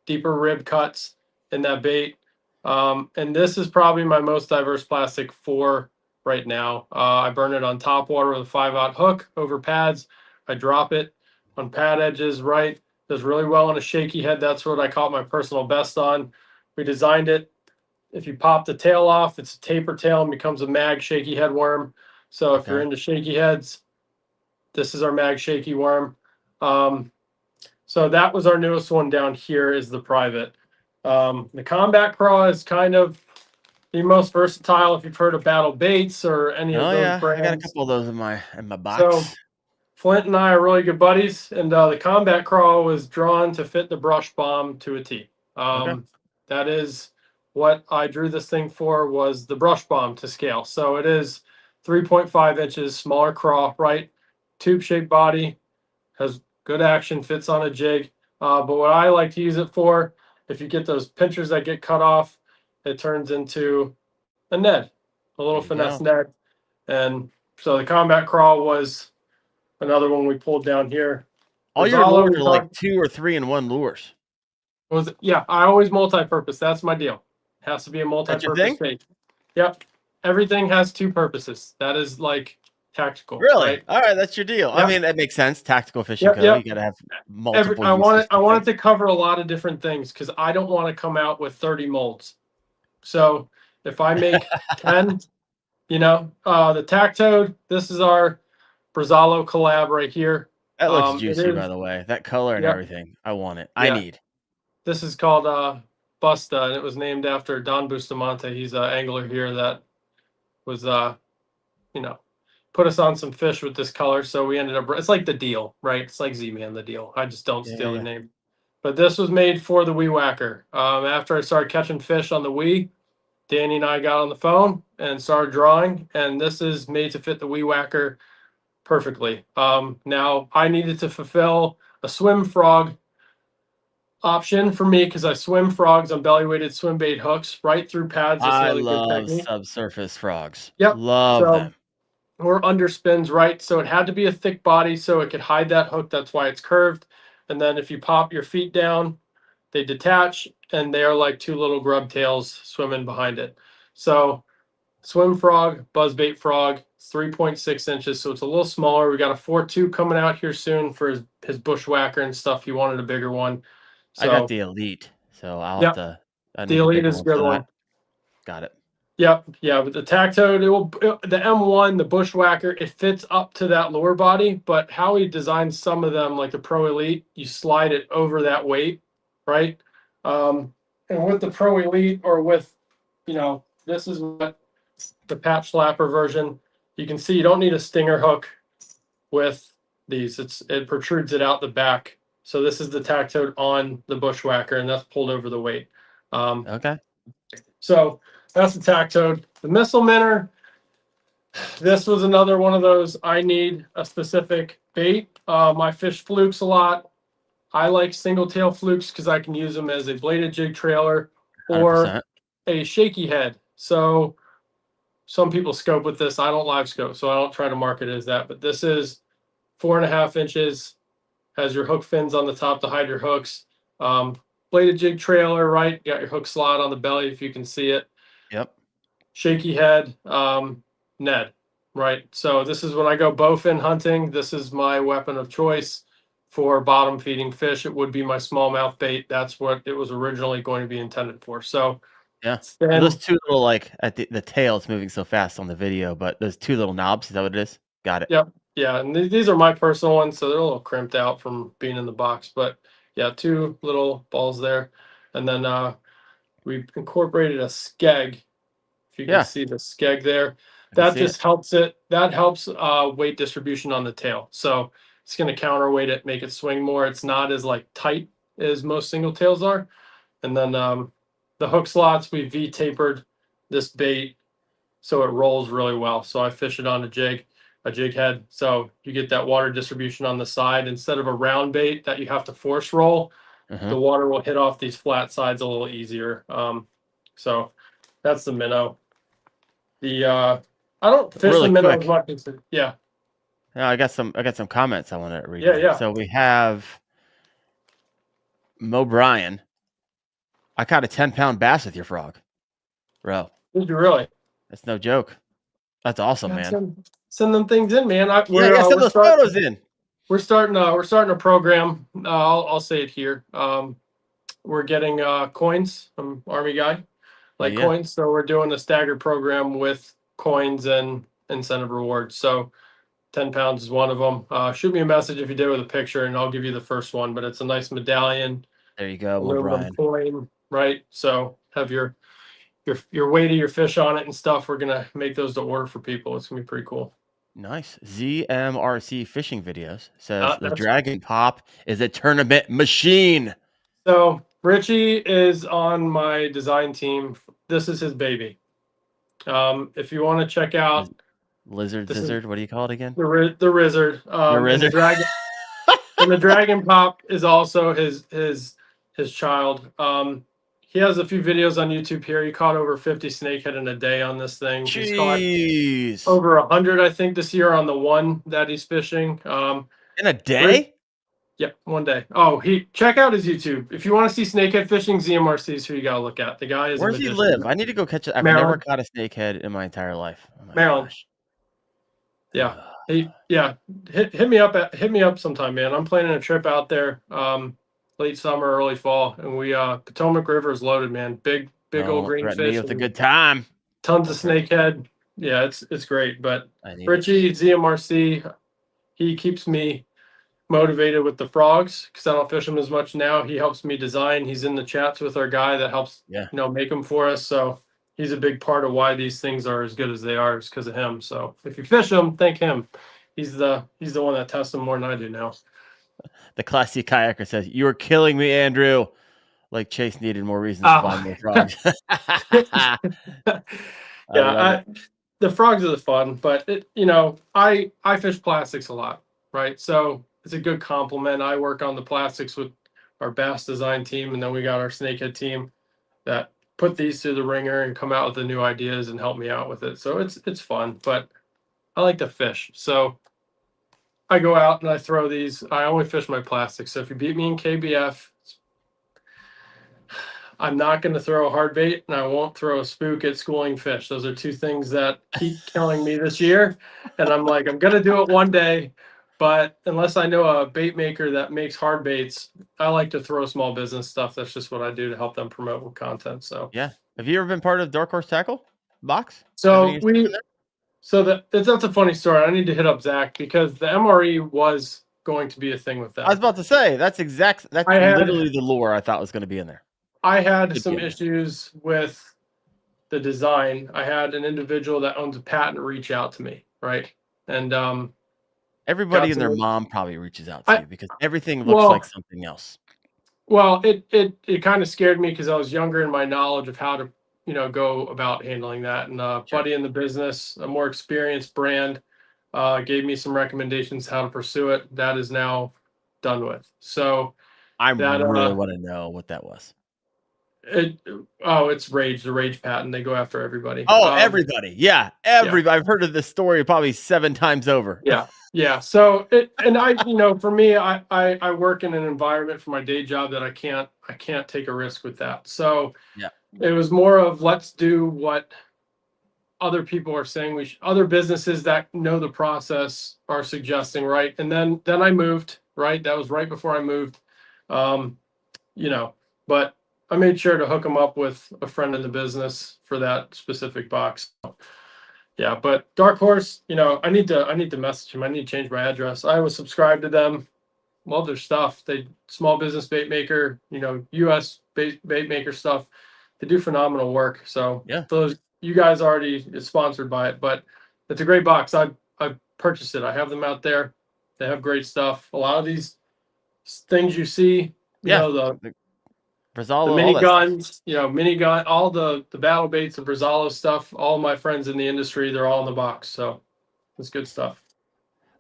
Deeper rib cuts in that bait. And this is probably my most diverse plastic for right now. I burn it on top water with a 5/0 hook over pads. I drop it on pad edges, right? Does really well on a shaky head. That's what I caught my personal best on. We designed it. If you pop the tail off, it's a taper tail and becomes a mag shaky head worm. So if you're into shaky heads, this is our mag shaky worm. So that was our newest one down here is the private. The combat craw is kind of the most versatile if you've heard of Battle Baits or any of those brands. I got a couple of those in my box. So Flint and I are really good buddies, and the combat craw was drawn to fit the brush bomb to a T. That is what I drew this thing for, was the brush bomb to scale. So it is 3.5 inches, smaller craw, right? Tube-shaped body, has good action, fits on a jig. But what I like to use it for, if you get those pinchers that get cut off, it turns into a Ned, a little finesse Ned. And so the combat craw was another one we pulled down here. All your lures are like 2 or 3 in 1 lures. I always multi-purpose. That's my deal. It has to be a multi-purpose bait. Yep. Everything has 2 purposes. That is like tactical. Really? Right? All right, that's your deal. Yep. I mean, that makes sense. Tactical fishing. You got to have multiple. I wanted to cover a lot of different things because I don't want to come out with 30 molds. So if I make 10, the Tactoad, this is our Brazalo collab right here. That looks juicy, by the way. That color and everything. I want it. I need. This is called Busta, and it was named after Don Bustamante. He's an angler here that was, put us on some fish with this color. So we ended up, it's like the deal, right? It's like Z-Man, the deal. I just don't steal the name. But this was made for the Wee Whacker. After I started catching fish on the Wee, Danny and I got on the phone and started drawing, and this is made to fit the Wee Whacker perfectly. Now I needed to fulfill a swim frog option for me because I swim frogs on belly weighted swim bait hooks right through pads. I love subsurface frogs. Yep. Love them. Or underspins, right? So it had to be a thick body so it could hide that hook. That's why it's curved. And then if you pop your feet down, they detach and they're like 2 little grub tails swimming behind it. So swim frog, buzzbait frog, 3.6 inches. So it's a little smaller. We got a 4.2 coming out here soon for his bushwhacker and stuff. He wanted a bigger one. So, I got the Elite. So I'll have to. The Elite is a good one. Got it. Yep, yeah, but the tack toad, the M1, the bushwhacker, it fits up to that lower body. But how he designed some of them, like the Pro Elite, you slide it over that weight, right? And with the Pro Elite, or with, this is what the patch slapper version. You can see you don't need a stinger hook with these. It protrudes it out the back. So this is the tack toad on the bushwhacker, and that's pulled over the weight. Okay. So that's the tack toad. The missile minnow. This was another one of those. I need a specific bait. I fish flukes a lot. I like single tail flukes because I can use them as a bladed jig trailer or 100%. a shaky head. So some people scope with this. I don't live scope, so I don't try to market it as that. But this is 4.5 inches, has your hook fins on the top to hide your hooks. Bladed jig trailer, right? You got your hook slot on the belly if you can see it. Yep. Shaky head, Ned, right? So this is when I go bowfin hunting. This is my weapon of choice for bottom feeding fish. It would be my smallmouth bait. That's what it was originally going to be intended for. So Yeah. then, Those two little, like, at the tail, it's moving so fast on the video, but those two little knobs, is that what it is? Got it. yep, yeah, and these are my personal ones, so they're a little crimped out from being in the box. But yeah, two little balls there, and then we incorporated a skeg. If you can Yeah. see the skeg there, I can that see it. just helps it. That helps weight distribution on the tail. So it's going to counterweight it, make it swing more. It's not as like tight as most single tails are. And then the hook slots, we V tapered this bait so it rolls really well. So I fish it on a jig head. So you get that water distribution on the side instead of a round bait that you have to force roll. The water will hit off these flat sides a little easier. So that's the minnow. I don't fish Really the minnow as quick. much as yeah. Yeah, I got some comments I want to read Yeah, here. yeah. So we have Mo Bryan. I caught a 10-pound bass with your frog, bro. Did you really? That's no joke. That's awesome, Yeah, man. send them things in, man. Yeah, I gotta send those photos in. We're starting a program. I'll say it here. We're getting coins. I'm Army guy, like Yeah. coins. So we're doing a staggered program with coins and incentive rewards. So 10 pounds is one of them. Shoot me a message if you did with a picture, and I'll give you the first one. But it's a nice medallion, There you go, Mo aluminum Bryan. coin, right? So have your weight of your fish on it and stuff. We're gonna make those to order for people. It's gonna be pretty cool. Nice. ZMRC Fishing Videos says the That's Dragon Pop is a tournament machine. so Richie is on my design team. This is his baby. If you want to check out Lizard this is Zizzard, what do you call it again? the Rizzard. The And the Lizard. dragon and the Dragon Pop is also his child. He has a few videos on YouTube here. He caught over 50 snakehead in a day on this thing. He's caught Jeez. over 100, I think, this year on the one that he's fishing. In a day? Yeah, one day. Oh, check out his YouTube. If you want to see snakehead fishing, ZMRC is who you gotta look at. The guy is Where a does he magician. live? I need to go catch it. I've Maryland. never caught a snakehead in my entire life. Oh my Maryland. gosh. Yeah. Hit me up sometime, man. I'm planning a trip out there late summer, early fall, and we Potomac River is loaded, man. Big old green Threaten fish me with a good time. tons of snakehead. Yeah, it's great. But Richie, ZMRC, he keeps me motivated with the frogs because I don't fish them as much now. He helps me design. He's in the chats with our guy that helps make them for us. So he's a big part of why these things are as good as they are, is because of him. So if you fish them, thank him. He's the one that tests them more than I do now. The classy kayaker says, "You're killing me, Andrew." Like Chase needed more reasons to buy more frogs. The frogs are the fun, but I fish plastics a lot, right? So it's a good compliment. I work on the plastics with our bass design team, and then we got our snakehead team that put these through the ringer and come out with the new ideas and help me out with it. So it's fun, but I like to fish. So I go out and I throw these. I only fish my plastics. So if you beat me in KBF, I'm not going to throw a hard bait, and I won't throw a spook at schooling fish. Those are two things that keep killing me this year. And I'm like, I'm going to do it one day, but unless I know a bait maker that makes hard baits, I like to throw small business stuff. That's just what I do to help them promote with content. So yeah. Have you ever been part of Dark Horse Tackle? box? So Everything is in there? that's a funny story. I need to hit up Zach because the MRE was going to be a thing with I was them. about to say that's I had literally the lure I thought was going to be in there. Should be some in there. issues with the design. I had an individual that owns a patent reach out to me, right? And Everybody got and their some. mom probably reaches out to I you because everything looks like well, something else. it kind of scared me because I was younger in my knowledge of how to go about handling that. And Sure. buddy in the business, a more experienced brand, gave me some recommendations how to pursue it. That is now done with. So I that really want to know what that was. it's Rage, the Rage patent. They go after everybody. Oh, everybody. Yeah. Yeah. I've heard of this story probably 7 times over. Yeah. Yeah. So for me, I work in an environment for my day job that I can't take a risk with that. So Yeah. it was more of let's do what other people are saying other businesses that know the process are suggesting, right? And then I moved, right? That was right before I moved. Um, but I made sure to hook them up with a friend in the business for that specific box. Yeah, but Dark Horse, I need to message him. I need to change my address. I was subscribed to them. Love their stuff. They small business bait maker, US bait maker stuff. They do phenomenal work. So Yeah. those you guys already is sponsored by it, but it's a great box. I purchased it. I have them out there. They have great stuff. A lot of these things you see, Yeah. the Brazalo, all mini that stuff. guns, mini gun, all the battle baits, the Brazalo stuff. All my friends in the industry, they're all in the box. So it's good stuff.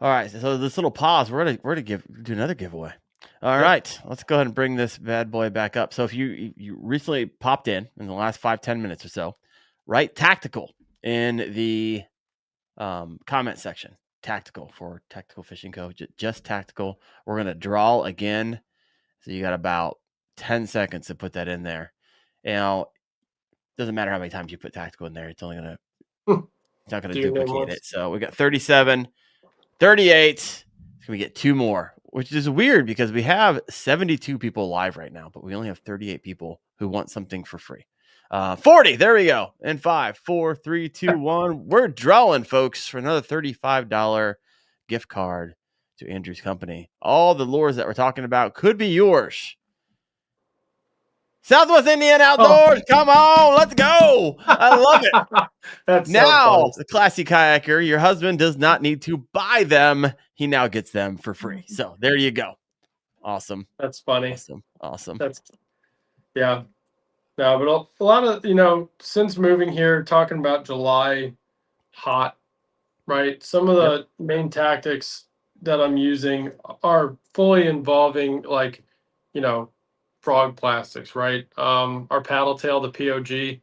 All right. So this little pause, we're gonna do another giveaway. All Yep. right. Let's go ahead and bring this bad boy back up. So if you recently popped in the last 5-10 minutes or so, write tactical in the comment section. Tactical for Tactical Fishing Co. Just tactical. We're gonna draw again. So you got about 10 seconds to put that in there. Now, doesn't matter how many times you put tactical in there, it's only gonna it's not gonna Do your name duplicate once. it. So we got 37, 38. Can we get 2 more? Which is weird because we have 72 people live right now, but we only have 38 people who want something for free. 40. There we go. And 5, 4, 3, 2, 1. We're drawing, folks, for another $35 gift card to Andrew's company. All the lures that we're talking about could be yours. Southwest Indian Outdoors, come on, let's go. I love it. That's Now, so the classy kayaker, your husband does not need to buy them. He now gets them for free. So there you go. Awesome. That's funny. Awesome. That's yeah. No, but a lot of since moving here, talking about July hot, right? Some of the main tactics that I'm using are fully involving frog plastics, right? Our paddle tail, the POG,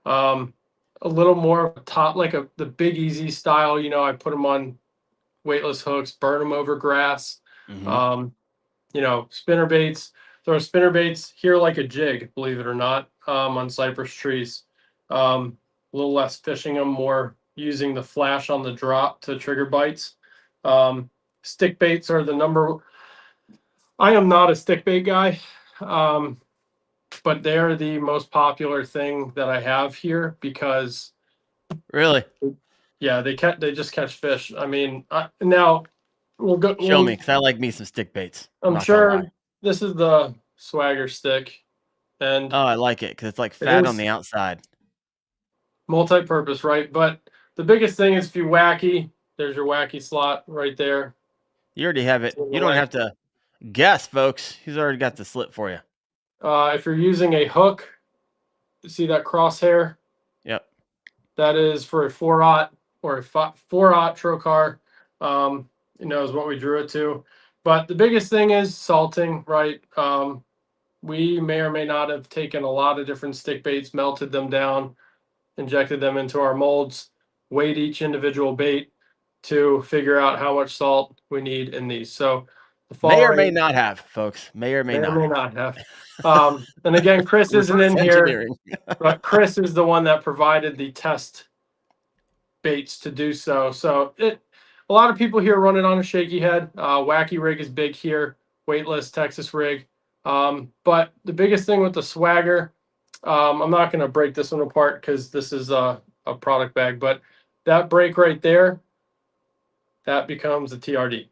a little more top, like the Big Easy style. I put them on weightless hooks, burn them over grass. Mm-hmm. Spinner baits. Throw spinner baits here like a jig, believe it or not, on cypress trees. A little less fishing them, more using the flash on the drop to trigger bites. Stick baits are the number. I am not a stick bait guy, but they're the most popular thing that I have here because Really? yeah, they just catch fish. I mean, now we'll go. Show me, because I like me some stick baits. I'm I'm not going to lie. sure this is the Swagger stick, and Oh, I like it because it's like it fat on is the outside. multi-purpose, right? But the biggest thing is if you wacky, there's your wacky slot right there. You already have it. You don't have to guess, folks. He's already got the slit for you. If you're using a hook, see that crosshair? Yep. That is for a 4-aught or a 4-aught trocar. Is what we drew it to. But the biggest thing is salting, right? We may or may not have taken a lot of different stick baits, melted them down, injected them into our molds, weighed each individual bait to figure out how much salt we need in these. So the May or may following not have, folks. May or may not have. And again, Chris isn't in here, but Chris is the one that provided the test baits to do so. So a lot of people here run it on a shaky head. Wacky rig is big here, weightless Texas rig. But the biggest thing with the Swagger, I'm not going to break this one apart because this is a product bag. But that break right there, that becomes a TRD.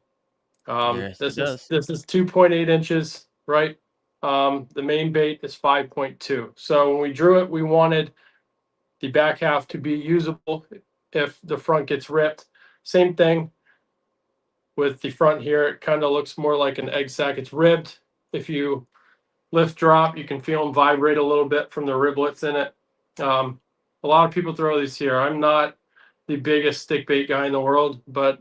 Yes, it does. This is 2.8 inches, right? The main bait is 5.2. So when we drew it, we wanted the back half to be usable if the front gets ripped. Same thing with the front here. It kind of looks more like an egg sack. It's ribbed. If you lift drop, you can feel them vibrate a little bit from the riblets in it. A lot of people throw these here. I'm not the biggest stick bait guy in the world, but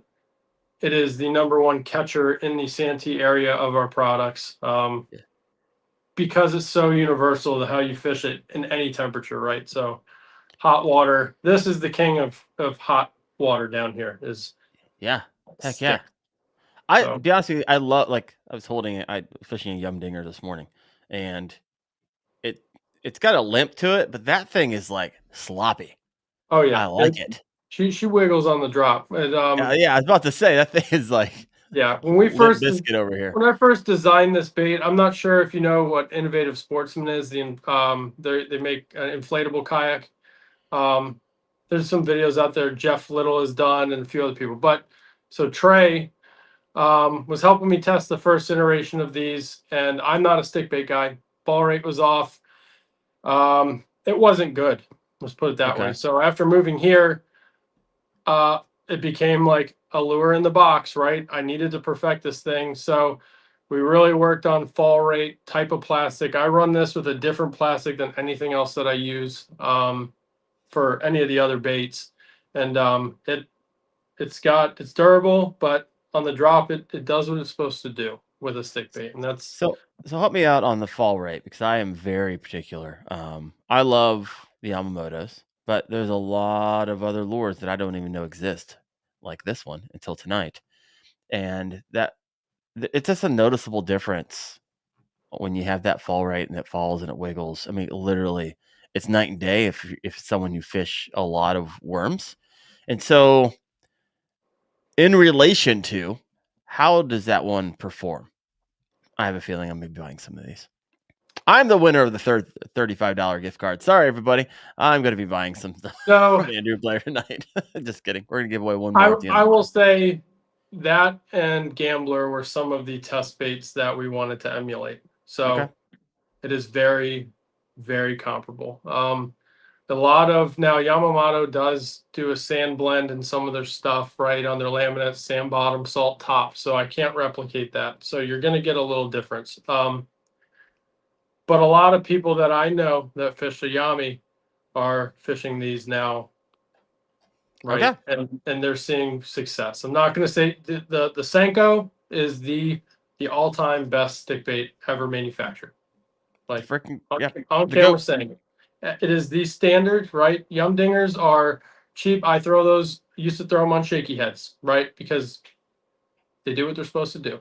it is the number one catcher in the Santee area of our products. Yeah. Because it's so universal to how you fish it in any temperature, right? So hot water. This is the king of hot water down here is Yeah. Heck yeah. stick. I So be honest with you, I love like I was holding it. I fishing a yum dinger this morning, and it it's got a limp to it, but that thing is like sloppy. oh I yeah, like it. she wiggles on the drop. And, Yeah, I was about to say that thing is like yeah, limp biscuit over here. when I first designed this bait, I'm not sure if you know what Innovative Sportsman is. They make an inflatable kayak. Um, there's some videos out there Jeff Little has done and a few other people. But so Trey was helping me test the first iteration of these, and I'm not a stick bait guy. Ball rate was off. It wasn't good. Let's put it that way. Okay. So after moving here, uh, it became like a lure in the box, right? I needed to perfect this thing. So we really worked on fall rate, type of plastic. I run this with a different plastic than anything else that I use for any of the other baits. And it's durable, but on the drop, it does what it's supposed to do with a stick bait. And that's So help me out on the fall rate because I am very particular. I love the Yamamotos, but there's a lot of other lures that I don't even know exist, like this one until tonight, and it's just a noticeable difference when you have that fall rate and it falls and it wiggles. I mean, literally, it's night and day if it's someone who fish a lot of worms, and so in relation to how does that one perform? I have a feeling I'm gonna be buying some of these. I'm the winner of the third $35 gift card. Sorry, everybody. I'm going to be buying some stuff so. from Andrew Blair tonight. Just kidding. We're going to give away one more at the end. I will say that and Gambler were some of the test baits that we wanted to emulate. So Okay. it is very, very comparable. A lot of now Yamamoto does do a sand blend in some of their stuff, right? On their laminate, sand bottom, salt top. So I can't replicate that. So you're going to get a little difference. But a lot of people that I know that fish a Yami are fishing these now, right? Okay. And they're seeing success. I'm not going to say the Senko is the all time best stick bait ever manufactured. Like Freaking, I yeah. don't The care goat. what saying. It is the standard, right? Yum dingers are cheap. I throw those. Used to throw them on shaky heads, right? Because they do what they're supposed to do.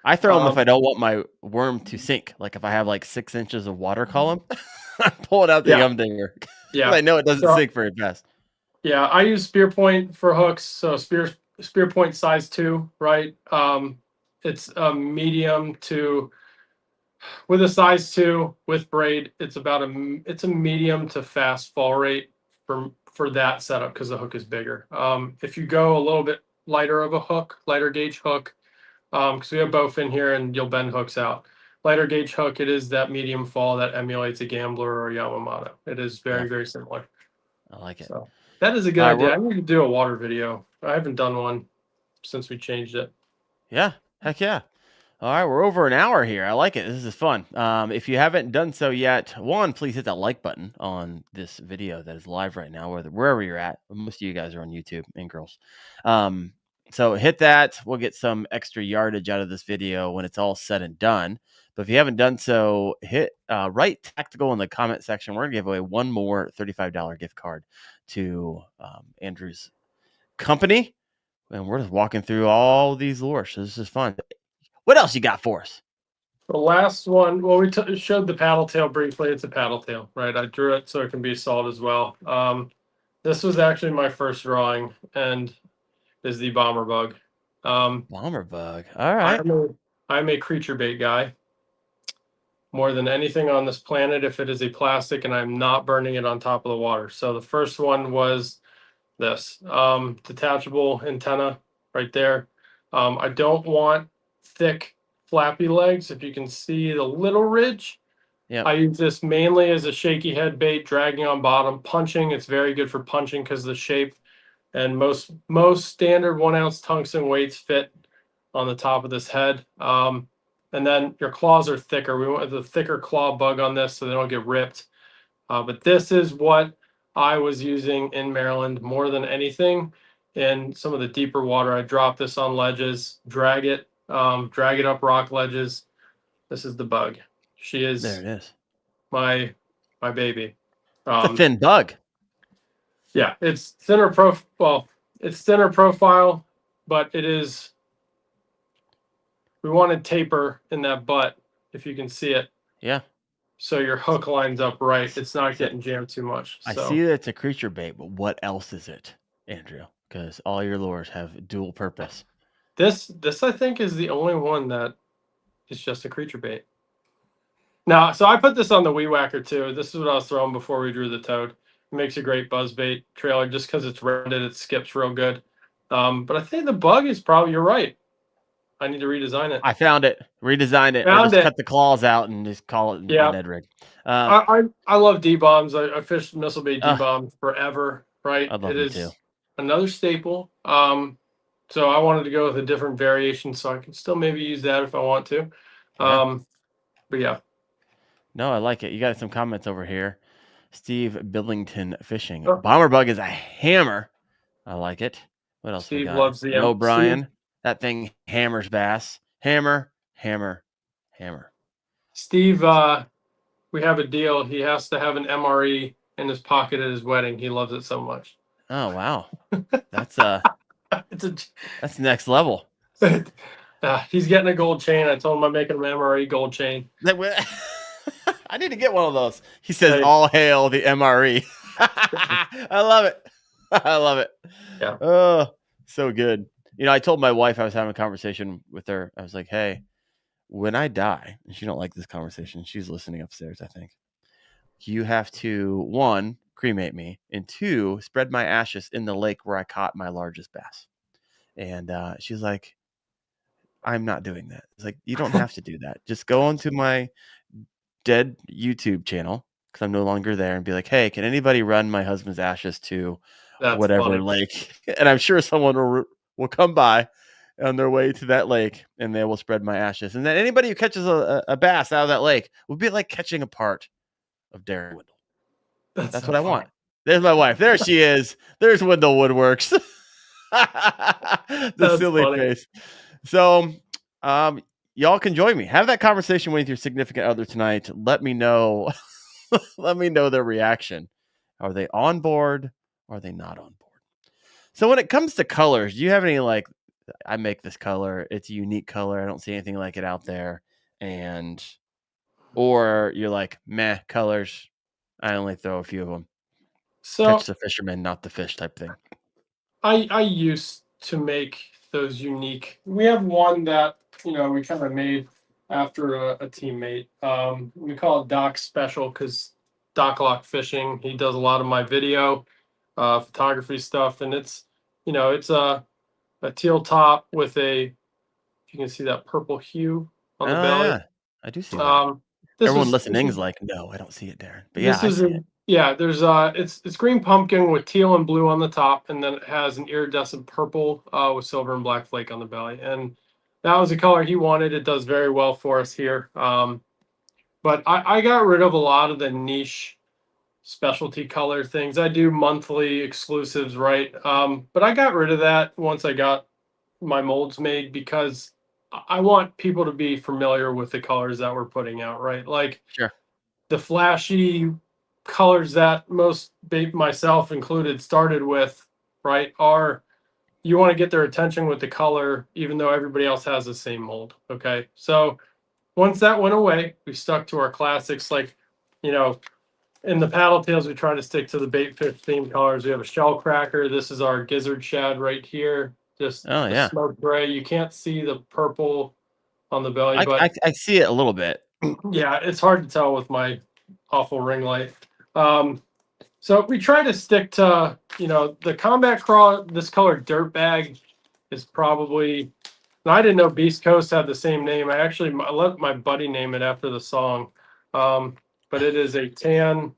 I throw them if Um, I don't want my worm to sink. Like if I have like 6 inches of water column, I'm pulling out the yeah, yum dinger because yeah. I know it doesn't So sink very fast. yeah, I use spear point for hooks. So spear point size 2, right? It's a medium to with a size 2 with braid. It's about it's a medium to fast fall rate for that setup because the hook is bigger. If you go a little bit lighter of a hook, lighter gauge hook, because we have both in here and you'll bend hooks out. Lighter gauge hook, it is that medium fall that emulates a Gambler or a Yamamoto. It is Yeah. very, very similar. I like it. So that is a good All right. idea. I need to do a water video. I haven't done one since we changed it. Yeah. Heck yeah. All right, we're over an hour here. I like it. This is fun. If you haven't done so yet, one, please hit that like button on this video that is live right now, wherever you're at. Most of you guys are on YouTube and girls. So hit that. We'll get some extra yardage out of this video when it's all said and done. But if you haven't done so, hit write tactical in the comment section. We're going to give away one more $35 gift card to Andrew's company. And we're just walking through all these lures. So this is fun. What else you got for us? The last one, well, we showed the paddle tail briefly. It's a paddle tail, right? I drew it so it can be salt as well. This was actually my first drawing and is the bomber bug. Bomber bug. All right. I'm a creature bait guy more than anything on this planet if it is a plastic and I'm not burning it on top of the water. So the first one was this detachable antenna right there. I don't want thick flappy legs. If you can see the little ridge, Yep. I use this mainly as a shaky head bait, dragging on bottom, punching. It's very good for punching because of the shape. And most standard 1 ounce tungsten weights fit on the top of this head. And then your claws are thicker. We want the thicker claw bug on this so they don't get ripped. But this is what I was using in Maryland more than anything. In some of the deeper water, I drop this on ledges, drag it up rock ledges. This is the bug. She There is it is. my baby. It's a thin bug. Yeah, it's thinner profile, but it is. We wanted taper in that butt, if you can see it. Yeah. So your hook lines up right. It's not So, getting jammed too much. I So see that it's a creature bait, but what else is it, Andrew? Because all your lures have dual purpose. this I think is the only one that is just a creature bait. Now, so I put this on the Weed Whacker too. This is what I was throwing before we drew the toad. It makes a great buzz bait trailer just because it's rounded. It skips real good. But I think the bug is probably, you're right. I need to redesign it. I found it, redesigned it, or Found just it. cut the claws out and just call it Yeah. a Ned rig. I love D-bombs. I fished missile bait Uh, D-bomb forever, right? I love It them is too. another staple. So I wanted to go with a different variation so I can still maybe use that if I want to. Yeah. But yeah. No, I like it. You got some comments over here. Steve Billington Fishing. Oh. Bomber bug is a hammer. I like it. What else we Steve got? loves the No, Brian. Steve, That thing hammers bass. Hammer, hammer, hammer. Steve, we have a deal. He has to have an MRE in his pocket at his wedding. He loves it so much. Oh wow. That's It's that's next level. he's getting a gold chain. I told him I'm making an MRE gold chain. I need to get one of those. He says, Hey. "All hail the MRE." I love it. I love it. Yeah. Oh, so good. I told my wife, I was having a conversation with her. I was like, "Hey, when I die," and she don't like this conversation. She's listening upstairs, I think. You have to, 1, cremate me, and 2, spread my ashes in the lake where I caught my largest bass. And she's like, "I'm not doing that." It's like, you don't have to do that. Just go onto my dead YouTube channel, because I'm no longer there, and be like, "Hey, can anybody run my husband's ashes to That's whatever funny. lake?" And I'm sure someone will come by on their way to that lake, and they will spread my ashes. And then anybody who catches a bass out of that lake will be like catching a part of Daren Wendell. That's so what I funny. want. There's my wife. There she is. There's Wendell Woodworks. The That's silly funny. face. So, y'all can join me. Have that conversation with your significant other tonight. Let me know. Let me know their reaction. Are they on board? Or are they not on board? So when it comes to colors, do you have any like, I make this color, it's a unique color, I don't see anything like it out there, or you're like, meh, colors, I only throw a few of them. So Catch the fisherman, not the fish type thing. I used to make those unique. We have one that we kind of made after a teammate. We call it Doc Special because Doc Lock Fishing. He does a lot of my video, photography stuff, and it's a teal top with if you can see that purple hue on the belly. Yeah, I do see that. This Everyone was listening is like, no, I don't see it, Daren. But yeah, this I is see it. yeah. There's it's green pumpkin with teal and blue on the top, and then it has an iridescent purple with silver and black flake on the belly, and that was the color he wanted. It does very well for us here. But I got rid of a lot of the niche specialty color things. I do monthly exclusives, right? But I got rid of that once I got my molds made because I want people to be familiar with the colors that we're putting out, right? Like Sure. the flashy colors that most bait, myself included, started with, right, are you want to get their attention with the color, even though everybody else has the same mold. Okay. So once that went away, we stuck to our classics. Like, in the paddle tails, we try to stick to the bait fish theme colors. We have a shell cracker. This is our gizzard shad right here. Just Oh the yeah, smoke gray. You can't see the purple on the belly, but I see it a little bit. Yeah, it's hard to tell with my awful ring light. So we try to stick to, the combat craw, this color dirt bag is probably, I didn't know Beast Coast had the same name. I let my buddy name it after the song. But it is a tan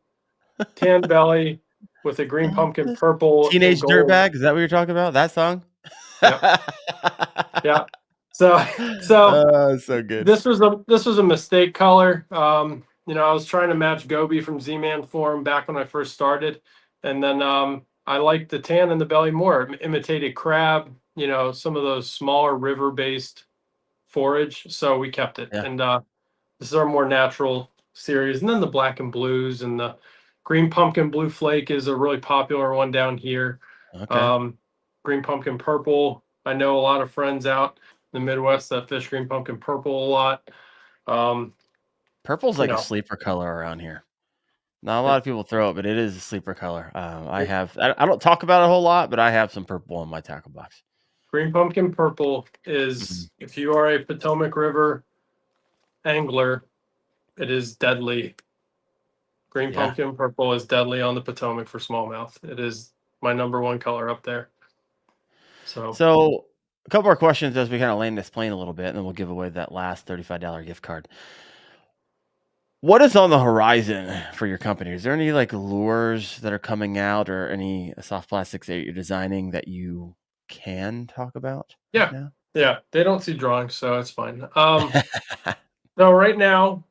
belly with a green pumpkin purple and Teenage gold. Dirtbag, is that what you're talking about? That song? Yep. Yeah. So So good. this was a mistake color. I was trying to match Gobi from Z-Man Forum back when I first started, and then I liked the tan in the belly more. It imitated crab, some of those smaller river-based forage, so we kept it. Yeah. And this is our more natural series. And then the black and blues and the green pumpkin blue flake is a really popular one down here. Okay. Green pumpkin purple. I know a lot of friends out in the Midwest that fish green pumpkin purple a lot. Purple's like a You sleeper color around here. Not a lot know, of people throw it, but it is a sleeper color. I don't talk about it a whole lot, but I have some purple in my tackle box. green pumpkin purple Mhm. is, if you are a Potomac River angler, it is deadly. Green Yeah. pumpkin purple is deadly on the Potomac for smallmouth. It is my number one color up there. So a couple more questions as we kind of land this plane a little bit, and then we'll give away that last $35 gift card. What is on the horizon for your company? Is there any like lures that are coming out or any soft plastics that you're designing that you can talk about right Yeah, now? yeah, they don't see drawings, so it's fine. No, right now,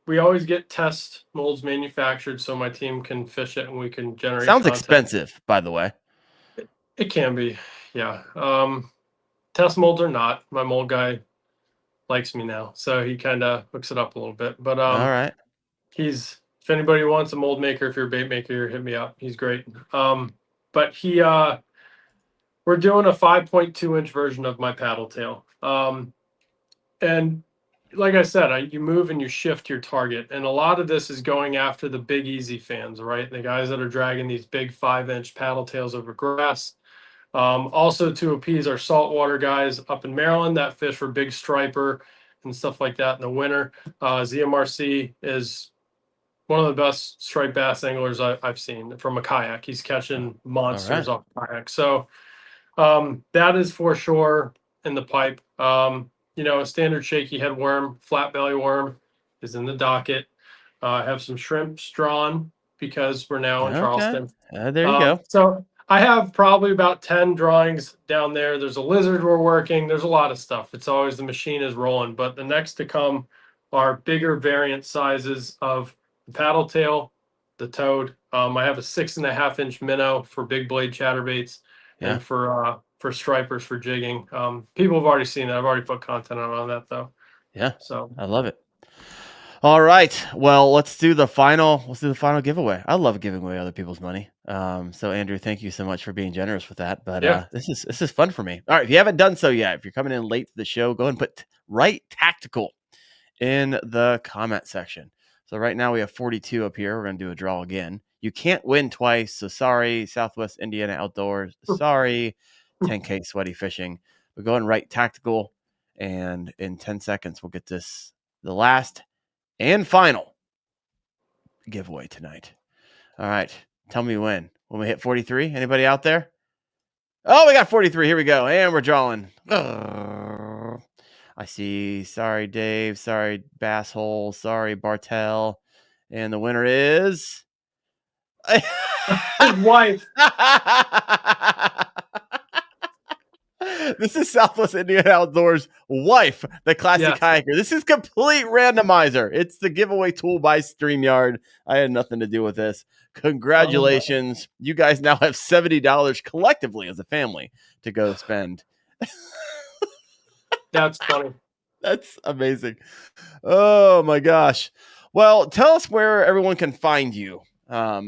we always get test molds manufactured so my team can fish it and we can generate Sounds content. expensive, by the way. It can be, yeah. Test molds are not. My mold guy likes me now, so he kind of hooks it up a little bit. But All right. if anybody wants a mold maker, if you're a bait maker, hit me up. He's great. But we're doing a 5.2-inch version of my paddle tail. And like I said, you move and you shift your target, and a lot of this is going after the big easy fans, right? The guys that are dragging these big 5-inch paddle tails over grass. Also to appease our saltwater guys up in Maryland that fish for big striper and stuff like that in the winter. ZMRC is one of the best striped bass anglers I've seen from a kayak. He's catching monsters off kayak. So that is for sure in the pipe. A standard shaky head worm, flat belly worm is in the docket. I have some shrimps drawn because we're now in Okay. Charleston. There you go. So I have probably about 10 drawings down there. There's a lizard we're working. There's a lot of stuff. It's always the machine is rolling. But the next to come are bigger variant sizes of the paddle tail, the toad. I have a 6.5-inch minnow for big blade chatterbaits Yeah. and for stripers for jigging. People have already seen that. I've already put content out on that though. Yeah. So I love it. All right. Well, let's do the final giveaway. I love giving away other people's money. So Andrew, thank you so much for being generous with that. But yeah, this is fun for me. All right. If you haven't done so yet, if you're coming in late to the show, go ahead and put right tactical in the comment section. So right now we have 42 up here. We're going to do a draw again. You can't win twice. So sorry, Southwest Indiana Outdoors. Sorry, 10K Sweaty Fishing. But go ahead and write tactical. And in 10 seconds, we'll get this, the last and final giveaway tonight. All right. Tell me when we hit 43. Anybody out there? Oh, we got 43. Here we go. And we're drawing. I see. Sorry, Dave. Sorry, Basshole. Sorry, Bartell. And the winner is his wife. This is Southwest Indiana Outdoors wife, the classic kayaker. This is complete randomizer. It's the giveaway tool by StreamYard. I had nothing to do with this. Congratulations. You guys now have $70 collectively as a family to go spend. That's funny. That's amazing. Oh my gosh. Well, tell us where everyone can find you. All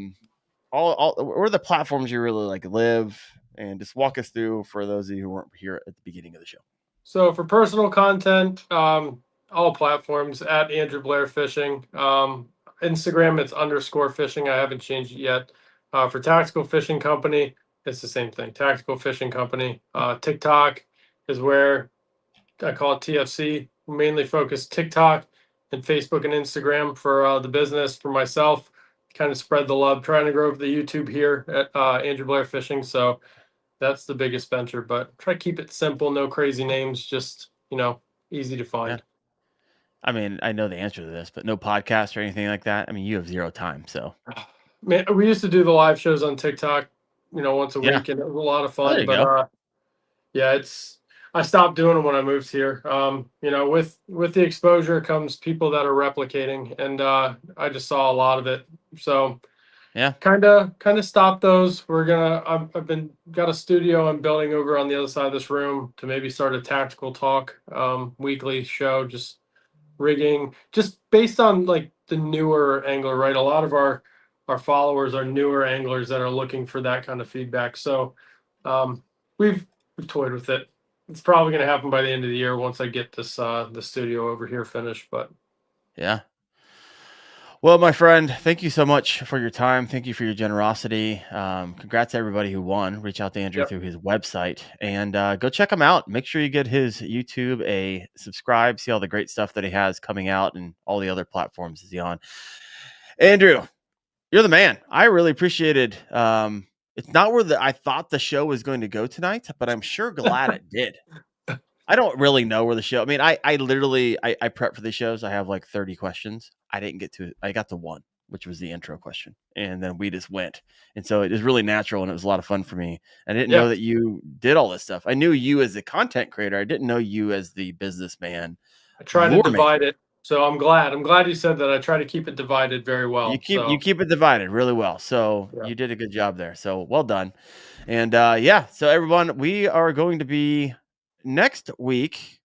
where are the platforms you really like live, and just walk us through for those of you who weren't here at the beginning of the show. So for personal content, all platforms at Andrew Blair Fishing. Instagram, it's _fishing. I haven't changed it yet. For Tactical Fishing Company, it's the same thing. Tactical Fishing Company. TikTok is where I call it TFC. Mainly focus TikTok, Facebook and Instagram for the business, for myself, kind of spread the love, trying to grow the YouTube here at Andrew Blair Fishing. So that's the biggest venture, but try to keep it simple, no crazy names, just, easy to find. Yeah. I mean, I know the answer to this, but no podcast or anything like that. I mean, you have zero time, so Man, we used to do the live shows on TikTok, once a yeah. week, and it was a lot of Oh, there fun. you go. But yeah, I stopped doing them when I moved here. With the exposure comes people that are replicating, and I just saw a lot of it. So Yeah. kind of stopped those. I've been got a studio I'm building over on the other side of this room to maybe start a tactical talk weekly show, just rigging, just based on like the newer angler, right? A lot of our followers are newer anglers that are looking for that kind of feedback. So we've toyed with it. It's probably going to happen by the end of the year once I get this the studio over here finished. But Yeah. Well, my friend, thank you so much for your time. Thank you for your generosity. Congrats to everybody who won. Reach out to Andrew Yep. through his website and go check him out. Make sure you get his YouTube a subscribe, see all the great stuff that he has coming out and all the other platforms is he on. Andrew, you're the man. I really appreciated. It's not where I thought the show was going to go tonight, but I'm sure glad it did. I don't really know where the show. I mean, I literally I prep for these shows. I have like 30 questions. I got to one, which was the intro question, and then we just went. And so it was really natural, and it was a lot of fun for me. I didn't know that you did all this stuff. I knew you as a content creator. I didn't know you as the businessman. I try to divide it. So I'm glad you said that. I try to keep it divided very well. You keep it divided really well. So you did a good job there. So well done. And so everyone, we are going to be next week.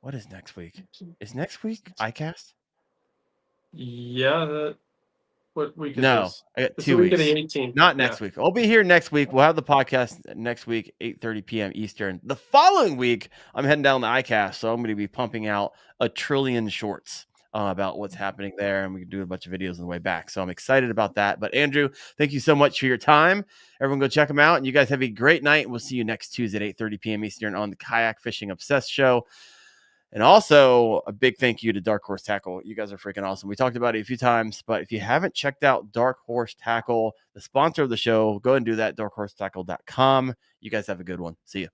What is next week? Is next week iCast? Yeah. What week is No, this? I got It's 2 the week of weeks. the 18th. Not next week. I'll be here next week. We'll have the podcast next week, 8:30 p.m. Eastern. The following week, I'm heading down to iCast, so I'm going to be pumping out a trillion shorts about what's happening there, and we can do a bunch of videos on the way back. So I'm excited about that. But Andrew, thank you so much for your time. Everyone go check them out, and you guys have a great night. We'll see you next Tuesday at 8:30 p.m. Eastern on the Kayak Fishing Obsessed show. And also a big thank you to Dark Horse Tackle. You guys are freaking awesome. We talked about it a few times, but if you haven't checked out Dark Horse Tackle, the sponsor of the show, go and do that, darkhorsetackle.com. You guys have a good one. See you.